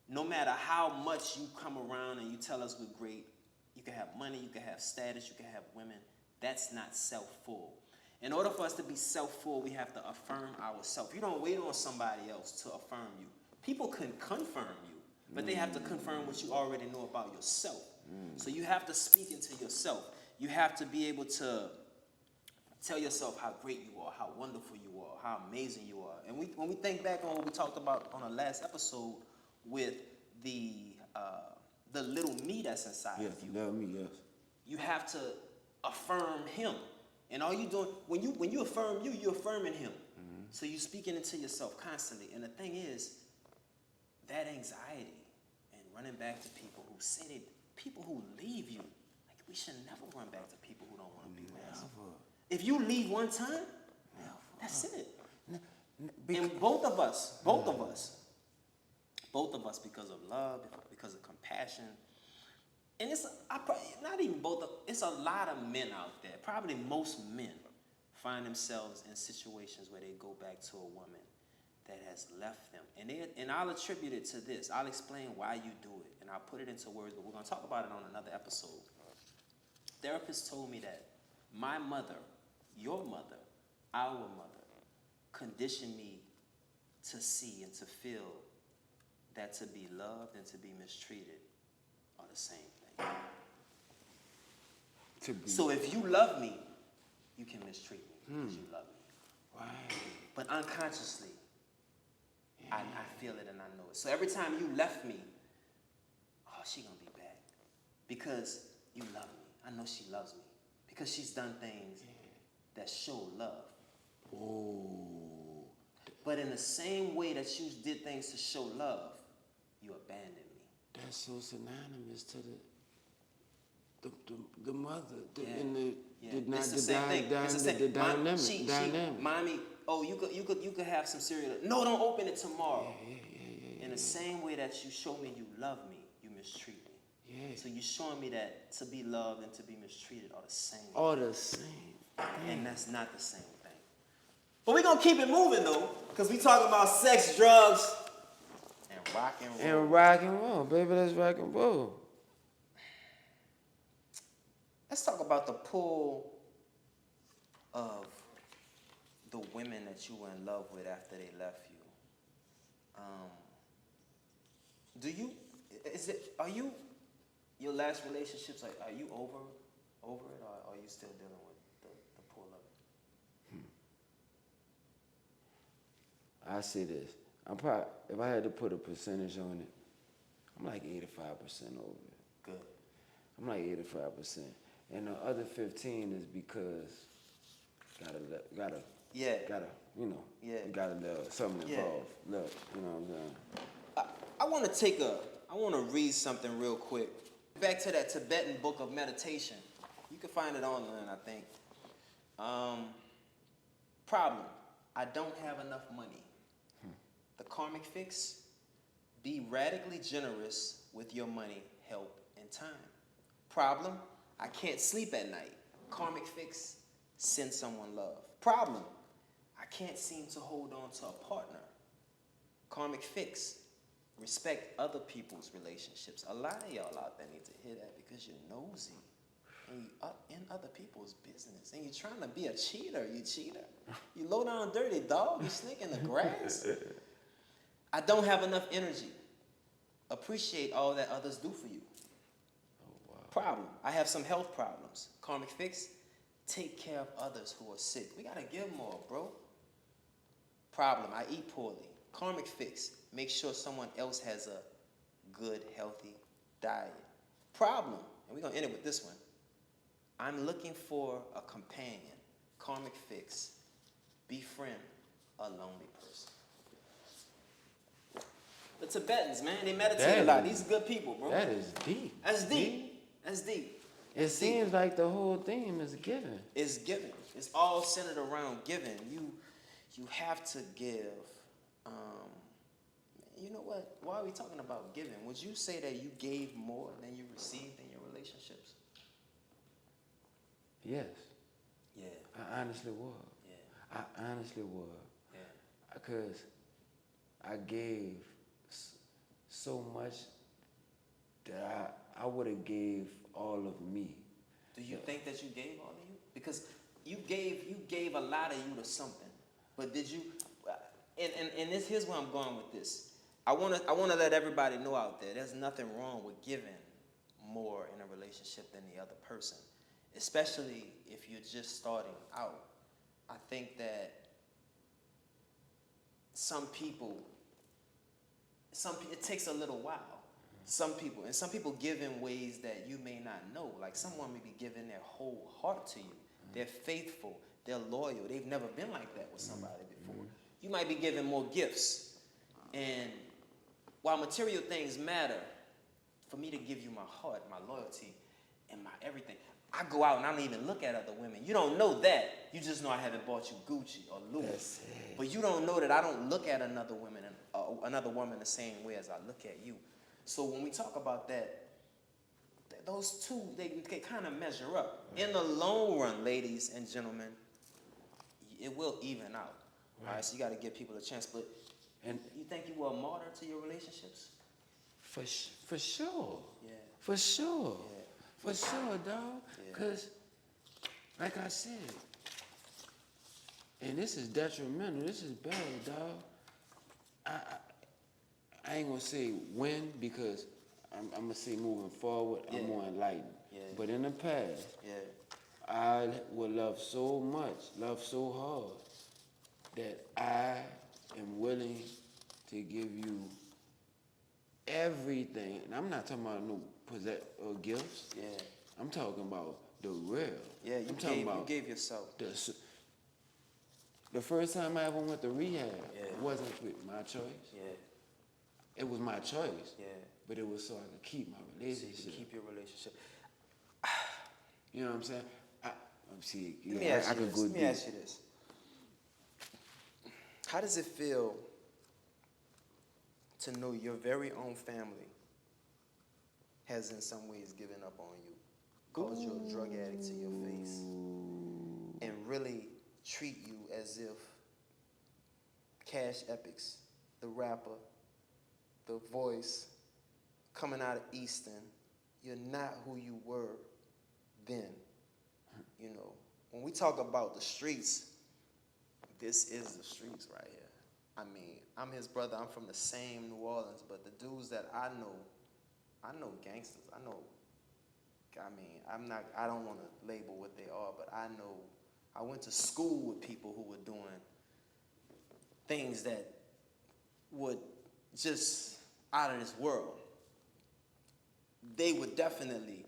no matter how much you come around and you tell us we're great, you can have money, you can have status, you can have women, that's not self-full. In order for us to be self-full, we have to affirm ourselves. You don't wait on somebody else to affirm you. People can confirm you, but they have to confirm what you already know about yourself. So you have to speak into yourself. You have to be able to tell yourself how great you are, how wonderful you are, how amazing you are. And when we think back on what we talked about on our last episode with the little me that's inside of you. Yes, little me, yes. You have to affirm him. And all you doing, when you affirm you, you're affirming him. Mm-hmm. So you're speaking into yourself constantly. And the thing is, that anxiety and running back to people who say people who leave you, like we should never run back to people who don't want to be with us. If you leave one time, that's it. And both of us, because of love, because of compassion, and it's not even both of, it's a lot of men out there. Probably most men find themselves in situations where they go back to a woman that has left them. And I'll attribute it to this. I'll explain why you do it, and I'll put it into words, but we're going to talk about it on another episode. Therapists told me that my mother, your mother, our mother, conditioned me to see and to feel that to be loved and to be mistreated are the same thing. So if you love me, you can mistreat me because you love me. Right. But unconsciously, I feel it and I know it. So every time you left me, oh, she gonna be back. Because you love me. I know she loves me. Because she's done things that show love. Oh. But in the same way that you did things to show love, you abandoned me. That's so synonymous to the mother. The dynamic. Mommy, oh, you could have some cereal. No, don't open it tomorrow. In the same way that you show me you love me, you mistreat me. Yeah. So you're showing me that to be loved and to be mistreated are the same. All the same. And that's not the same thing. But we're gonna keep it moving though, because we talking about sex, drugs, and rock and roll. And rock and roll, baby, let's rock and roll. Let's talk about the pull of the women that you were in love with after they left you. Are you, your last relationships, like, are you over it, or are you still dealing with the pull of it? I see this. I'm probably, if I had to put a percentage on it, I'm like 85% over it. Good. I'm like 85%. And the other 15 is because gotta you know, you gotta something involved. Look, you know what I'm saying? I want to read something real quick. Back to that Tibetan book of meditation. You can find it online, I think. Problem: I don't have enough money. The karmic fix: be radically generous with your money, help, and time. Problem: I can't sleep at night. Karmic fix: send someone love. Problem: I can't seem to hold on to a partner. Karmic fix: respect other people's relationships. A lot of y'all out there need to hear that because you're nosy and you up in other people's business and you're trying to be a cheater. You cheater. You low down dirty dog. You snake in the grass. I don't have enough energy. Appreciate all that others do for you. Oh, wow. Problem: I have some health problems. Karmic fix: take care of others who are sick. We gotta give more, bro. Problem: I eat poorly. Karmic fix: make sure someone else has a good, healthy diet. Problem: and we're gonna end it with this one. I'm looking for a companion. Karmic fix: befriend a lonely person. The Tibetans, man, they meditate a lot. These are good people, bro. That is deep. That's deep. That's deep. It seems like the whole theme is giving. It's giving. It's all centered around giving. You have to give. You know what? Why are we talking about giving? Would you say that you gave more than you received in your relationships? Yes. Yeah. I honestly would. Yeah. I honestly would. Yeah. Because I gave so much that I would have gave all of me. Do you think that you gave all of you? Because you gave a lot of you to something. But did you? And here's where I'm going with this. I wanna let everybody know out there. There's nothing wrong with giving more in a relationship than the other person, especially if you're just starting out. I think that some people it takes a little while. Some people give in ways that you may not know. Like someone may be giving their whole heart to you. They're faithful. They're loyal. They've never been like that with somebody before. You might be giving more gifts. And while material things matter, for me to give you my heart, my loyalty, and my everything, I go out and I don't even look at other women. You don't know that. You just know I haven't bought you Gucci or Louis. But you don't know that I don't look at another woman the same way as I look at you. So when we talk about that, those two, they kind of measure up. In the long run, ladies and gentlemen, it will even out. Right. All right, so you got to give people a chance. But you think you were a martyr to your relationships? For sure. Yeah. For sure. Yeah. For sure, dog. Because, like I said, and this is detrimental. This is bad, dog. I ain't going to say when because I'm going to say moving forward, I'm more enlightened. Yeah. But in the past, I would love so much, love so hard, that I am willing to give you everything. And I'm not talking about no gifts. Yeah. I'm talking about the real. Yeah, you gave yourself. The first time I ever went to rehab, it wasn't with my choice. Yeah. It was my choice. Yeah. But it was so I could keep my relationship. So you keep your relationship. You know what I'm saying? Let me ask you this. How does it feel to know your very own family has in some ways given up on you, called you a drug addict to your face, and really treat you as if Cash Epics, the rapper, the voice, coming out of Easton, you're not who you were then. You know, when we talk about the streets, this is the streets right here. I mean, I'm his brother. I'm from the same New Orleans, but the dudes that I know gangsters. I don't want to label what they are, but I know I went to school with people who were doing things that would just out of this world. They would definitely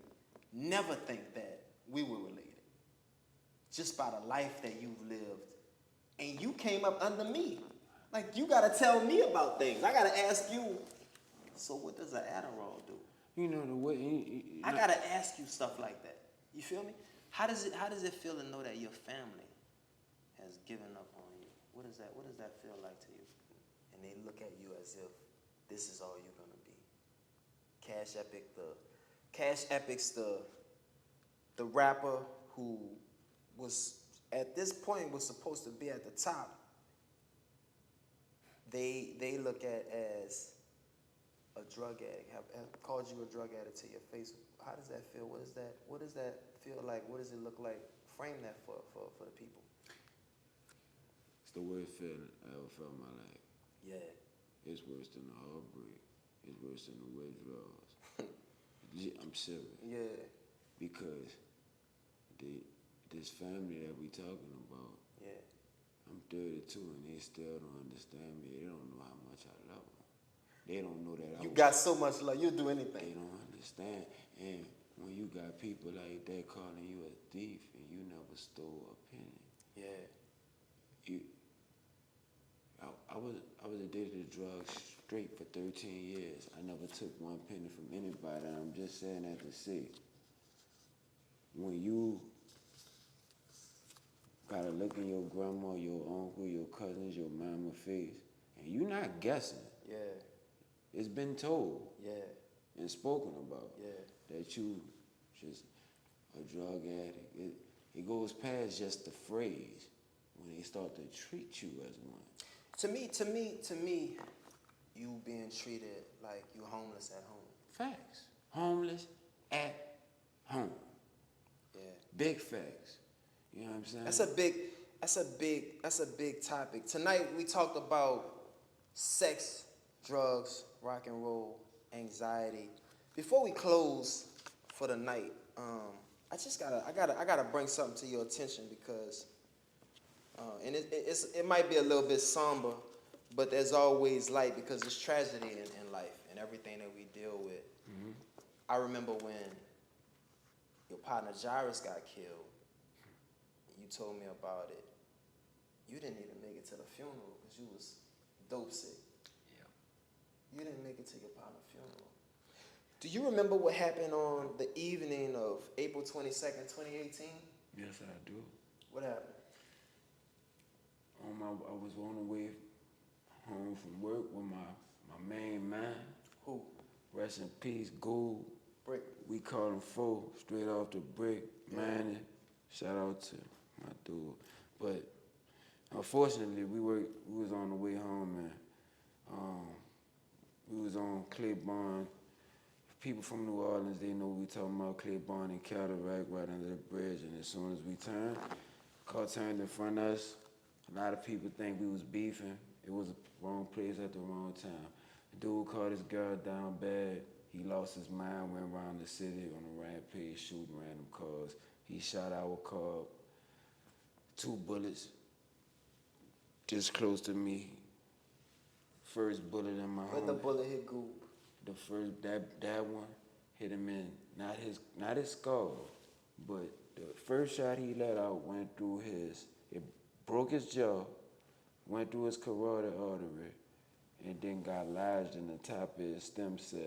never think that we were related. Just by the life that you've lived. And you came up under me. Like, you gotta tell me about things. I gotta ask you, so what does an Adderall do? You know the way. I gotta ask you stuff like that. You feel me? How does it feel to know that your family has given up on you? What does that feel like to you? And they look at you as if this is all you're gonna be. Cash Epic's the rapper who was at this point was supposed to be at the top. They look at as a drug addict, have called you a drug addict to your face. How does that feel? What does that feel like? What does it look like? Frame that for the people. It's the worst feeling I ever felt in my life. Yeah. It's worse than the heartbreak. It's worse than the withdrawals. I'm serious. Yeah. Because this family that we talking about, yeah, I'm 32 and they still don't understand me. They don't know how much I love them. They don't know that you got so much love. You'll do anything. They don't understand. And when you got people like that calling you a thief and you never stole a penny. Yeah. I was addicted to drugs straight for 13 years. I never took one penny from anybody. And I'm just saying that to say, when you gotta look in your grandma, your uncle, your cousins, your mama face, and you're not guessing. Yeah. It's been told. Yeah. And spoken about. Yeah. That you just a drug addict. It goes past just the phrase when they start to treat you as one. To me, you being treated like you homeless at home. Facts. Homeless at home. Yeah. Big facts. You know what I'm saying? That's a big topic. Tonight we talked about sex, drugs, rock and roll, anxiety. Before we close for the night, I gotta bring something to your attention because and it might be a little bit somber, but there's always light because there's tragedy in life and everything that we deal with. Mm-hmm. I remember when your partner Jairus got killed. You told me about it. You didn't even make it to the funeral because you was dope sick. Yeah. You didn't make it to your partner's funeral. Do you remember what happened on the evening of April 22nd, 2018? Yes, I do. What happened? I was on the way home from work with my main man. Who? Rest in peace, Gould. Brick. We called him Foe, straight off the brick. Yeah. Man, shout out to my dude. But unfortunately, we was on the way home and we was on Claiborne. People from New Orleans, they know we talking about Claiborne and Cataract right under the bridge. And as soon as we turned, car turned in front of us. A lot of people think we was beefing. It was the wrong place at the wrong time. The dude caught his girl down bad. He lost his mind, went around the city on a rampage, shooting random cars. He shot our car, 2 bullets, just close to me. First bullet in my Where'd the bullet hit Gould? The first, that one hit him in, not his skull, but the first shot he let out went through it broke his jaw, went through his carotid artery, and then got lodged in the top of his stem cell,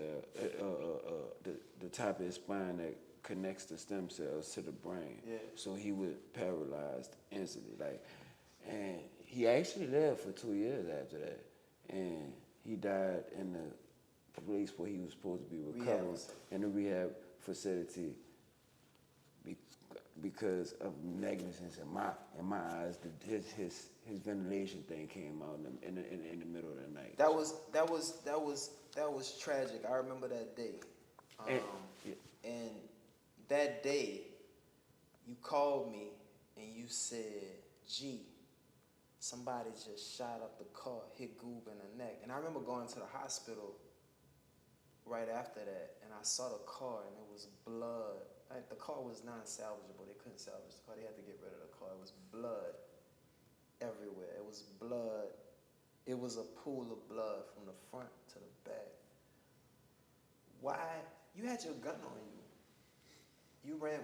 the top of his spine that connects the stem cells to the brain. Yeah. So he was paralyzed instantly. And he actually lived for 2 years after that. And he died in the place where he was supposed to be recovering in the rehab facility because of negligence in my eyes. His ventilation thing came out in the middle of the night. That was tragic. I remember that day. And that day, you called me and you said, "G, somebody just shot up the car, hit Goob in the neck." And I remember going to the hospital right after that, and I saw the car, and it was blood. The car was non-salvageable. They couldn't salvage the car. They had to get rid of the car. It was blood everywhere. It was blood. It was a pool of blood from the front to the back. Why? You had your gun on you. You ran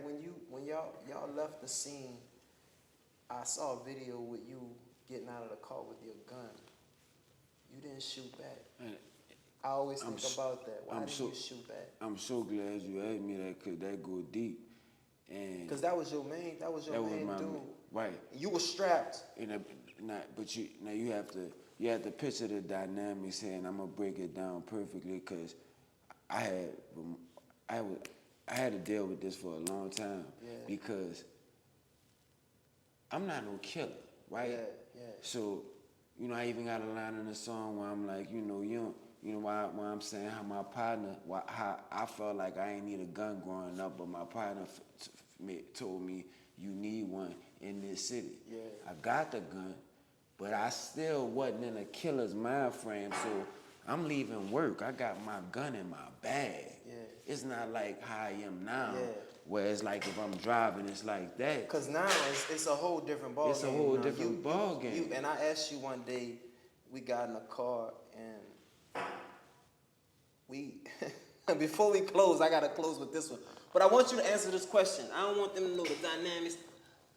when y'all left the scene. I saw a video with you getting out of the car with your gun. You didn't shoot back. I always think about that. Why didn't you shoot back? I'm so glad you asked me that, because that go deep. And because that was your main dude. Right. You were strapped. But you have to picture the dynamics here, and I'm gonna break it down perfectly, because I had to deal with this for a long time. Yeah. Because I'm not no killer, right? Yeah. So, I even got a line in the song where I'm like, why I'm saying how my partner, how I felt like I ain't need a gun growing up, but my partner told me you need one in this city. Yeah. I got the gun, but I still wasn't in a killer's mind frame, so I'm leaving work. I got my gun in my bag. Yeah. It's not like how I am now, yeah. where it's like if I'm driving, it's like that. Because now it's a whole different ball game. It's a whole different ball game. And I asked you one day, we got in a car, and we, before we close, I got to close with this one. But I want you to answer this question. I don't want them to know the dynamics.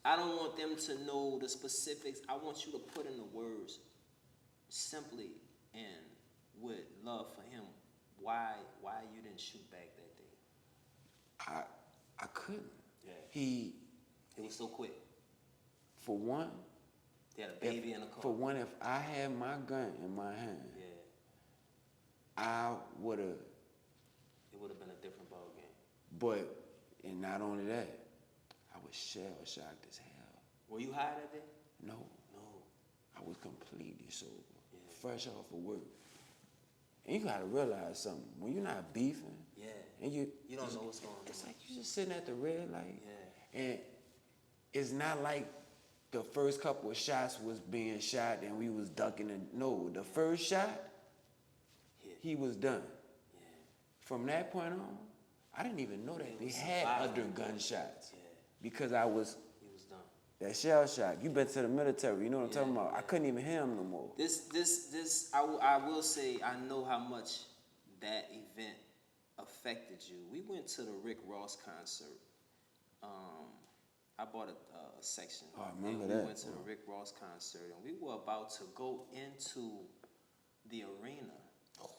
I don't want them to know the specifics. I want you to put in the words simply and with love for him why you didn't shoot back that day. I couldn't. Yeah. He was so quick. For one, he had a baby in the car. For one, if I had my gun in my hand, it would have been a different ball game. But, and not only that, I was shell shocked as hell. Were you high that day? No. I was completely sober, fresh off of work. And you gotta realize something. When you're not beefing, and you don't know what's going on. It's like you just sitting at the red light, and it's not like the first couple of shots was being shot and we was ducking. And no, the first shot, he was done. Yeah. From that point on, I didn't even know that they had other gunshots because he was done. That shell shock. You been to the military, you know what I'm talking about. I couldn't even hear him no more. I will say, I know how much that event affected you. We went to the Rick Ross concert. I bought a section. Oh, I remember that. We went to the Rick Ross concert, and we were about to go into the arena,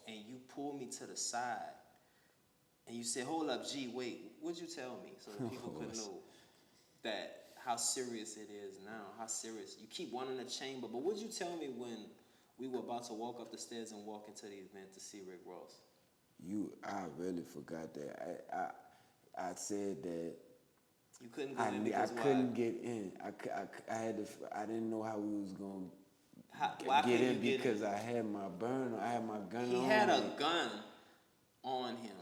and you pulled me to the side, and you said, "Hold up, G, wait, what'd you tell me?" So that people could know that how serious it is now, how serious. You keep one in the chamber, but what'd you tell me when we were about to walk up the stairs and walk into the event to see Rick Ross? I really forgot that. I said that you couldn't get in because I couldn't get in. I didn't know how we was going to get in because I had my burner. I had my gun on. He had a gun on him.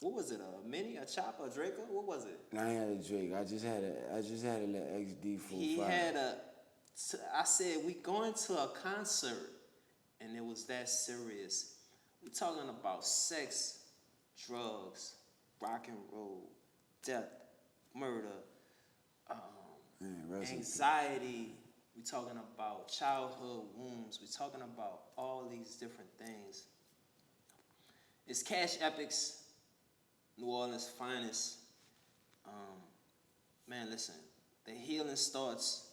What was it? A Mini, a Chopper, a Draco? What was it? I ain't had a Drake. I just had a little XD 45. He had I said, we going to a concert, and it was that serious. We talking about sex, drugs, rock and roll, death, murder, anxiety. We talking about childhood wounds. We talking about all these different things. It's Cash Epics, New Orleans' finest. Man, listen, the healing starts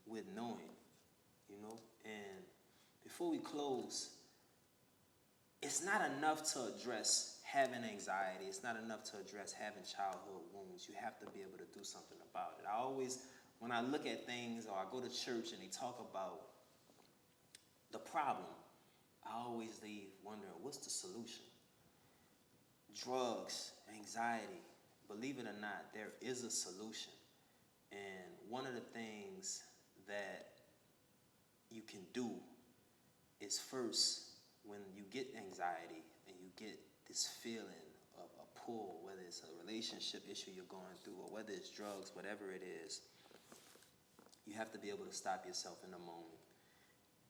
with knowing, and before we close, it's not enough to address having anxiety. It's not enough to address having childhood wounds. You have to be able to do something about it. When I look at things or I go to church and they talk about the problem, I always leave wondering, what's the solution? Drugs, anxiety, believe it or not, there is a solution. And one of the things that you can do is first, when you get anxiety and you get this feeling of a pull, whether it's a relationship issue you're going through or whether it's drugs, whatever it is, you have to be able to stop yourself in the moment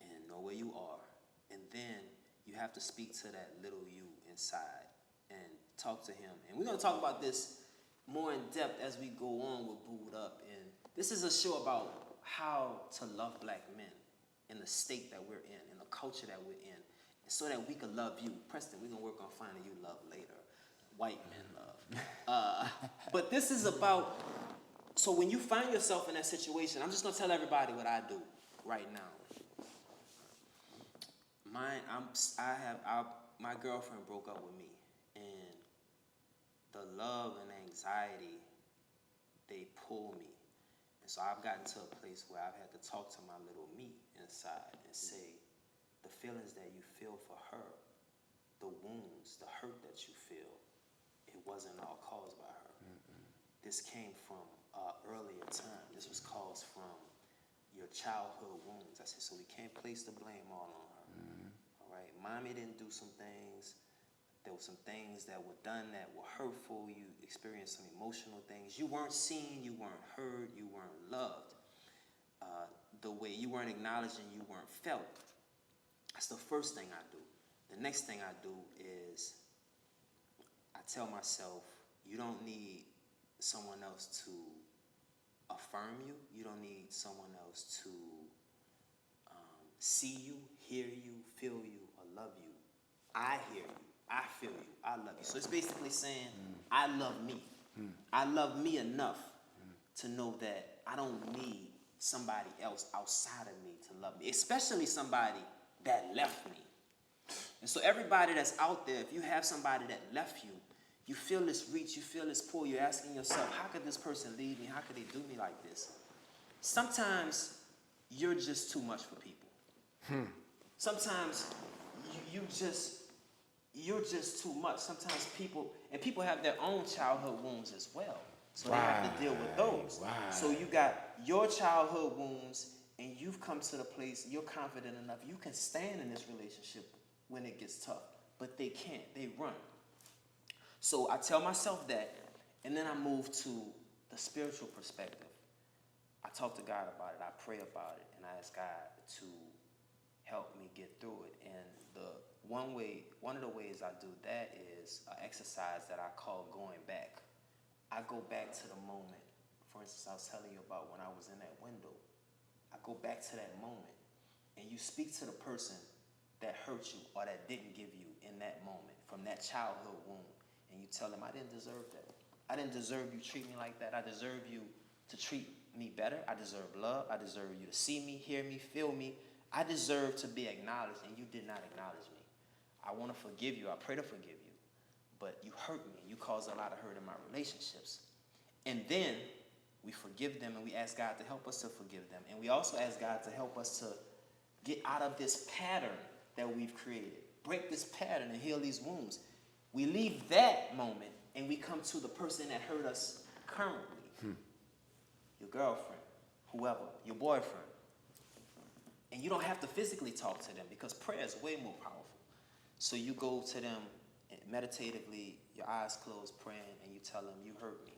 and know where you are. And then you have to speak to that little you inside and talk to him. And we're going to talk about this more in depth as we go on with Booed Up. And this is a show about how to love black men in the state that we're in the culture that we're in, so that we can love you. Preston, we're going to work on finding you love later. white men love. But this is about, so when you find yourself in that situation, I'm just going to tell everybody what I do right now. My girlfriend broke up with me, and the love and anxiety, they pull me. And so I've gotten to a place where I've had to talk to my little me inside and say, the feelings that you feel for her, the wounds, the hurt that you feel, it wasn't all caused by her. This came from earlier time. This was caused from your childhood wounds. I said, so we can't place the blame all on her. All right, mommy didn't do some things. There were some things that were done that were hurtful. You experienced some emotional things. You weren't seen, you weren't heard, you weren't loved. The way you weren't acknowledged and you weren't felt. That's the first thing I do. The next thing I do is I tell myself, you don't need someone else to affirm you. You don't need someone else to see you, hear you, feel you, or love you. I hear you. I feel you. I love you. So it's basically saying, I love me. I love me enough to know that I don't need somebody else outside of me to love me, especially somebody that left me. And so everybody that's out there, if you have somebody that left you, you feel this reach, you feel this pull, you're asking yourself, how could this person leave me? How could they do me like this? Sometimes you're just too much for people. Sometimes you're just too much. Sometimes people have their own childhood wounds as well. So they have to deal with those. So you got your childhood wounds, and you've come to the place, you're confident enough, you can stand in this relationship when it gets tough. But they can't, they run. So I tell myself that, and then I move to the spiritual perspective. I talk to God about it, I pray about it, and I ask God to help me get through it. And one of the ways I do that is an exercise that I call going back. I go back to the moment. For instance, I was telling you about when I was in that window. I go back to that moment, and you speak to the person that hurt you or that didn't give you in that moment from that childhood wound, and you tell them, I didn't deserve that. I didn't deserve you to treat me like that. I deserve you to treat me better. I deserve love. I deserve you to see me, hear me, feel me. I deserve to be acknowledged, and you did not acknowledge me. I want to forgive you. I pray to forgive you. But you hurt me. You caused a lot of hurt in my relationships. And then we forgive them, and we ask God to help us to forgive them. And we also ask God to help us to get out of this pattern that we've created. Break this pattern and heal these wounds. We leave that moment, and we come to the person that hurt us currently. Your girlfriend, whoever, your boyfriend. And you don't have to physically talk to them because prayer is way more powerful. So you go to them and meditatively, your eyes closed, praying, and you tell them, you hurt me.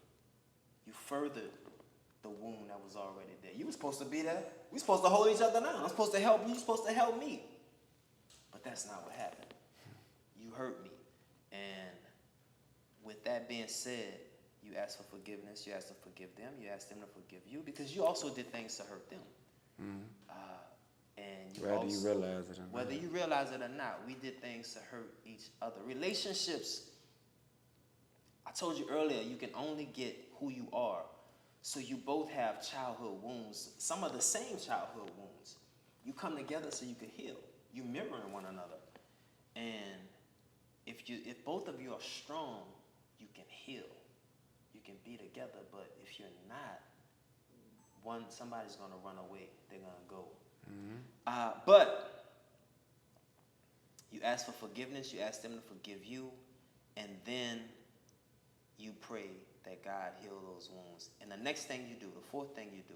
You furthered the wound that was already there. You were supposed to be there. We're supposed to hold each other down. I'm supposed to help you. You're supposed to help me. But that's not what happened. You hurt me. And with that being said, you ask for forgiveness. You ask to forgive them. You ask them to forgive you because you also did things to hurt them. And whether you realize it or not. Whether you realize it or not, we did things to hurt each other. Relationships, I told you earlier, you can only get who you are. So you both have childhood wounds, some of the same childhood wounds. You come together so you can heal. You mirroring one another. And if both of you are strong, you can heal. You can be together. But if you're not, somebody's going to run away. They're going to go. But you ask for forgiveness, you ask them to forgive you, and then you pray that God heal those wounds. And the next thing you do, the fourth thing you do,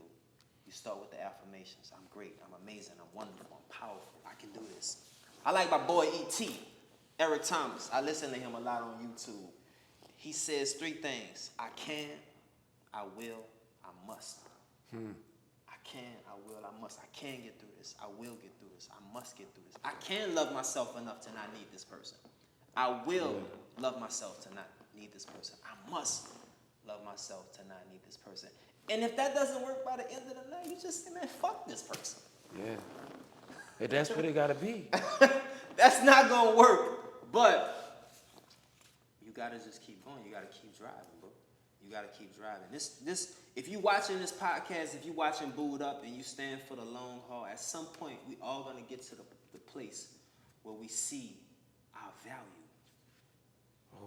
you start with the affirmations. I'm great, I'm amazing, I'm wonderful, I'm powerful, I can do this. I like my boy E.T., Eric Thomas. I listen to him a lot on YouTube. He says 3 things. I can, I will, I must. I can, I will, I must. I can get through this. I will get through this. I must get through this. I can love myself enough to not need this person. I will love myself to not need this person. I must love myself to not need this person. And if that doesn't work by the end of the night, you just say, man, fuck this person. Yeah. That's what it got to be. That's not going to work. But you gotta just keep going. You gotta keep driving, bro. You gotta keep driving. This. If you watching this podcast, if you watching Booed Up, and you stand for the long haul, at some point we all gonna get to the place where we see our value.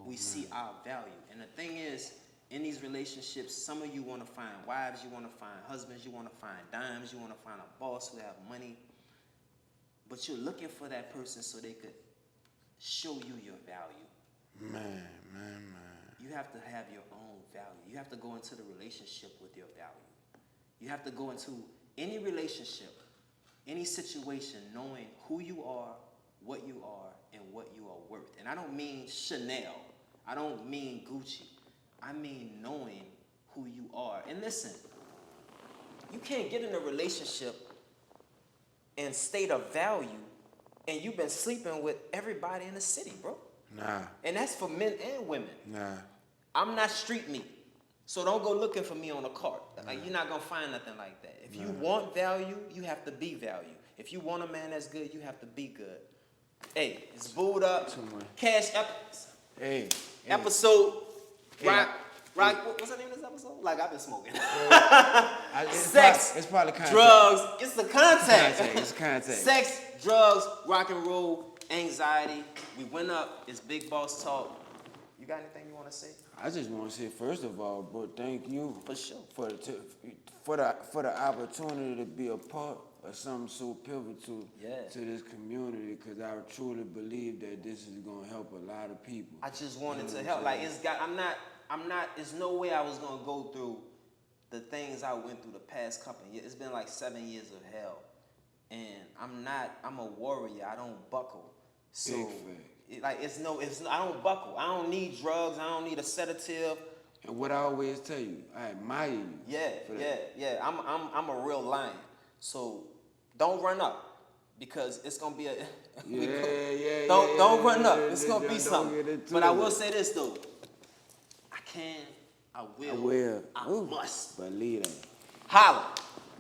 We see our value. And the thing is, in these relationships, some of you want to find wives, you want to find husbands, you want to find dimes, you want to find a boss who have money. But you're looking for that person so they could show you your value. Man. You have to have your own value. You have to go into the relationship with your value. You have to go into any relationship, any situation, knowing who you are, what you are, and what you are worth. And I don't mean Chanel. I don't mean Gucci. I mean knowing who you are. And listen, you can't get in a relationship in state of value and you've been sleeping with everybody in the city, bro. Nah. And that's for men and women. Nah. I'm not street meat. So don't go looking for me on a cart. Like, you're not going to find nothing like that. If you want value, you have to be value. If you want a man that's good, you have to be good. Hey, it's Booed Up. Cash episode. Rock. What's the name of this episode? Like, I've been smoking. Sex, it's probably contact. Drugs. It's the contact. It's contact. Sex, drugs, rock and roll, anxiety. We went up. It's Big Boss Talk. You got anything you want to say? I just want to say, first of all, bro, thank you for sure for the opportunity to be a part of something so pivotal to this community, because I truly believe that this is gonna help a lot of people. I just wanted to help. Like, I'm not. There's no way I was gonna go through the things I went through the past couple of years. It's been like 7 years of hell, and I'm a warrior. I don't buckle. So. I don't buckle. I don't need drugs. I don't need a sedative. And what I always tell you, I admire you. Yeah. I'm a real lion. So don't run up, because it's gonna be a. Don't run up. It's gonna be something. But I will say this though. I must. Believe that. Holla.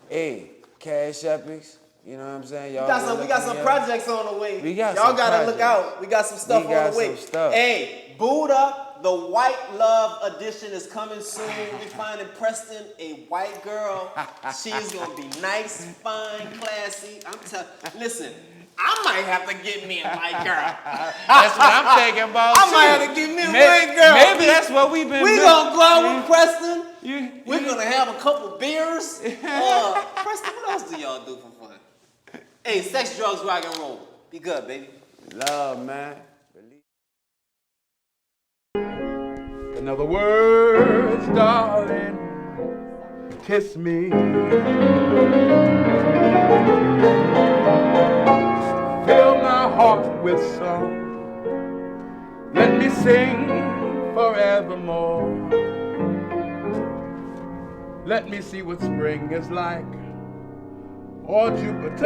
Hey, Cash Epics. You know what I'm saying? Y'all we got some projects on the way. Y'all gotta projects. look out. We got some stuff on the way. Hey, Booed Up, the White Love edition is coming soon. We finding Preston a white girl. She's gonna be nice, fine, classy. Listen, I might have to get me a white girl. That's what I'm thinking about. I might have to get me a white girl. Maybe that's what we've been doing. We gonna go out with Preston. We're gonna have a couple beers. Preston, what else do y'all do for fun? Hey, sex, drugs, rock and roll. Be good, baby. Love, man. In other words, darling, kiss me. Fill my heart with song. Let me sing forevermore. Let me see what spring is like, or Jupiter